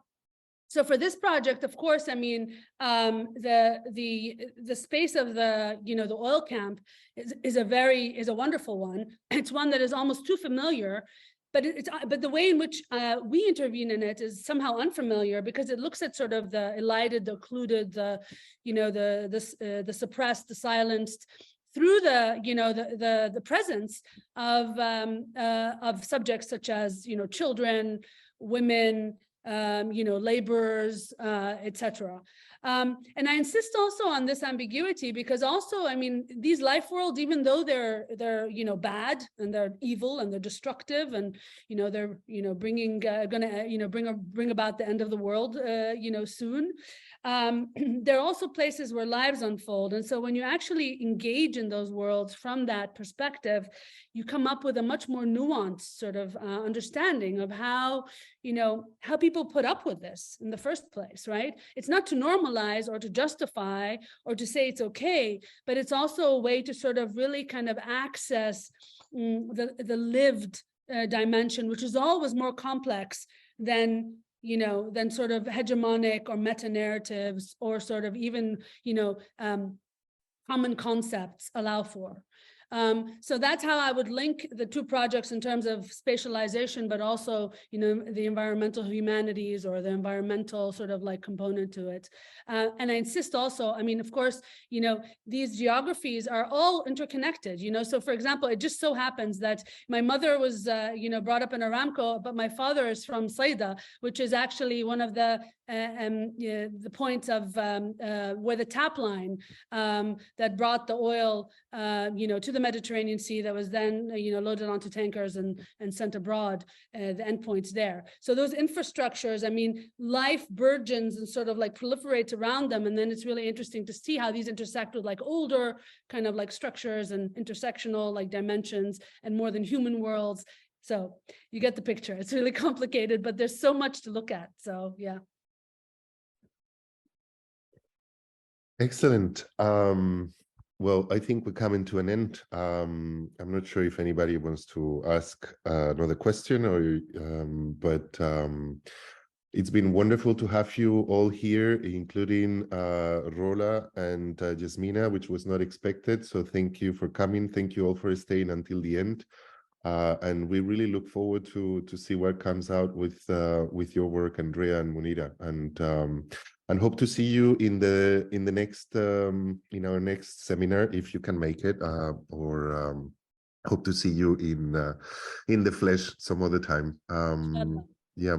for this project, of course, I mean, the space of the oil camp is a wonderful one. It's one that is almost too familiar, but the way in which we intervene in it is somehow unfamiliar, because it looks at sort of the elided, the occluded, the suppressed, the silenced, through the presence of subjects such as children, women, laborers, etc. And I insist also on this ambiguity, because also, I mean, these life worlds, even though they're bad and they're evil and they're destructive, and they're bringing bring about the end of the world soon, they're also places where lives unfold. And so when you actually engage in those worlds from that perspective, you come up with a much more nuanced sort of understanding of how people put up with this in the first place, right? It's not to normalize or to justify or to say it's okay, but it's also a way to sort of really kind of access the lived dimension, which is always more complex than sort of hegemonic or meta narratives or sort of even common concepts allow for. So that's how I would link the two projects in terms of spatialization, but also, the environmental humanities or the environmental sort of like component to it. And I insist also, I mean, of course, these geographies are all interconnected, so for example, it just so happens that my mother was, brought up in Aramco, but my father is from Saida, which is actually one of the points of where the tap line that brought the oil, to the Mediterranean Sea, that was then, loaded onto tankers and sent abroad, the endpoints there. So those infrastructures, I mean, life burgeons and sort of like proliferates around them. And then it's really interesting to see how these intersect with like older kind of like structures and intersectional like dimensions and more than human worlds. So you get the picture. It's really complicated, but there's so much to look at. So, yeah. Excellent. Well, I think we're coming to an end. I'm not sure if anybody wants to ask another question, or but it's been wonderful to have you all here, including Rola and Jasmina, which was not expected. So thank you for coming. Thank you all for staying until the end. And we really look forward to see what comes out with your work, Andrea and Munira, and hope to see you in the next in our next seminar, if you can make it, or hope to see you in the flesh some other time. Yeah.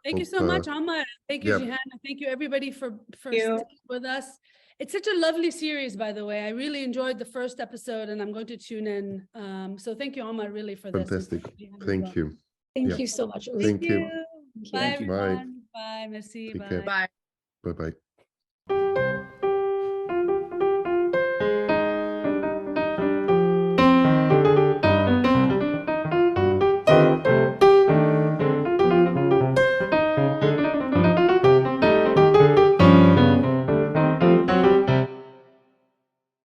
Thank you so much, Omar. Thank you, Jihan. Thank you, everybody, for staying with us. It's such a lovely series, by the way. I really enjoyed the first episode, and I'm going to tune in. So thank you, Omar, really, for this. Fantastic. Thank you. Thank you so much. Thank you. Bye, Bye. everyone. Bye. Merci. Take Bye. care. Bye. Bye-bye.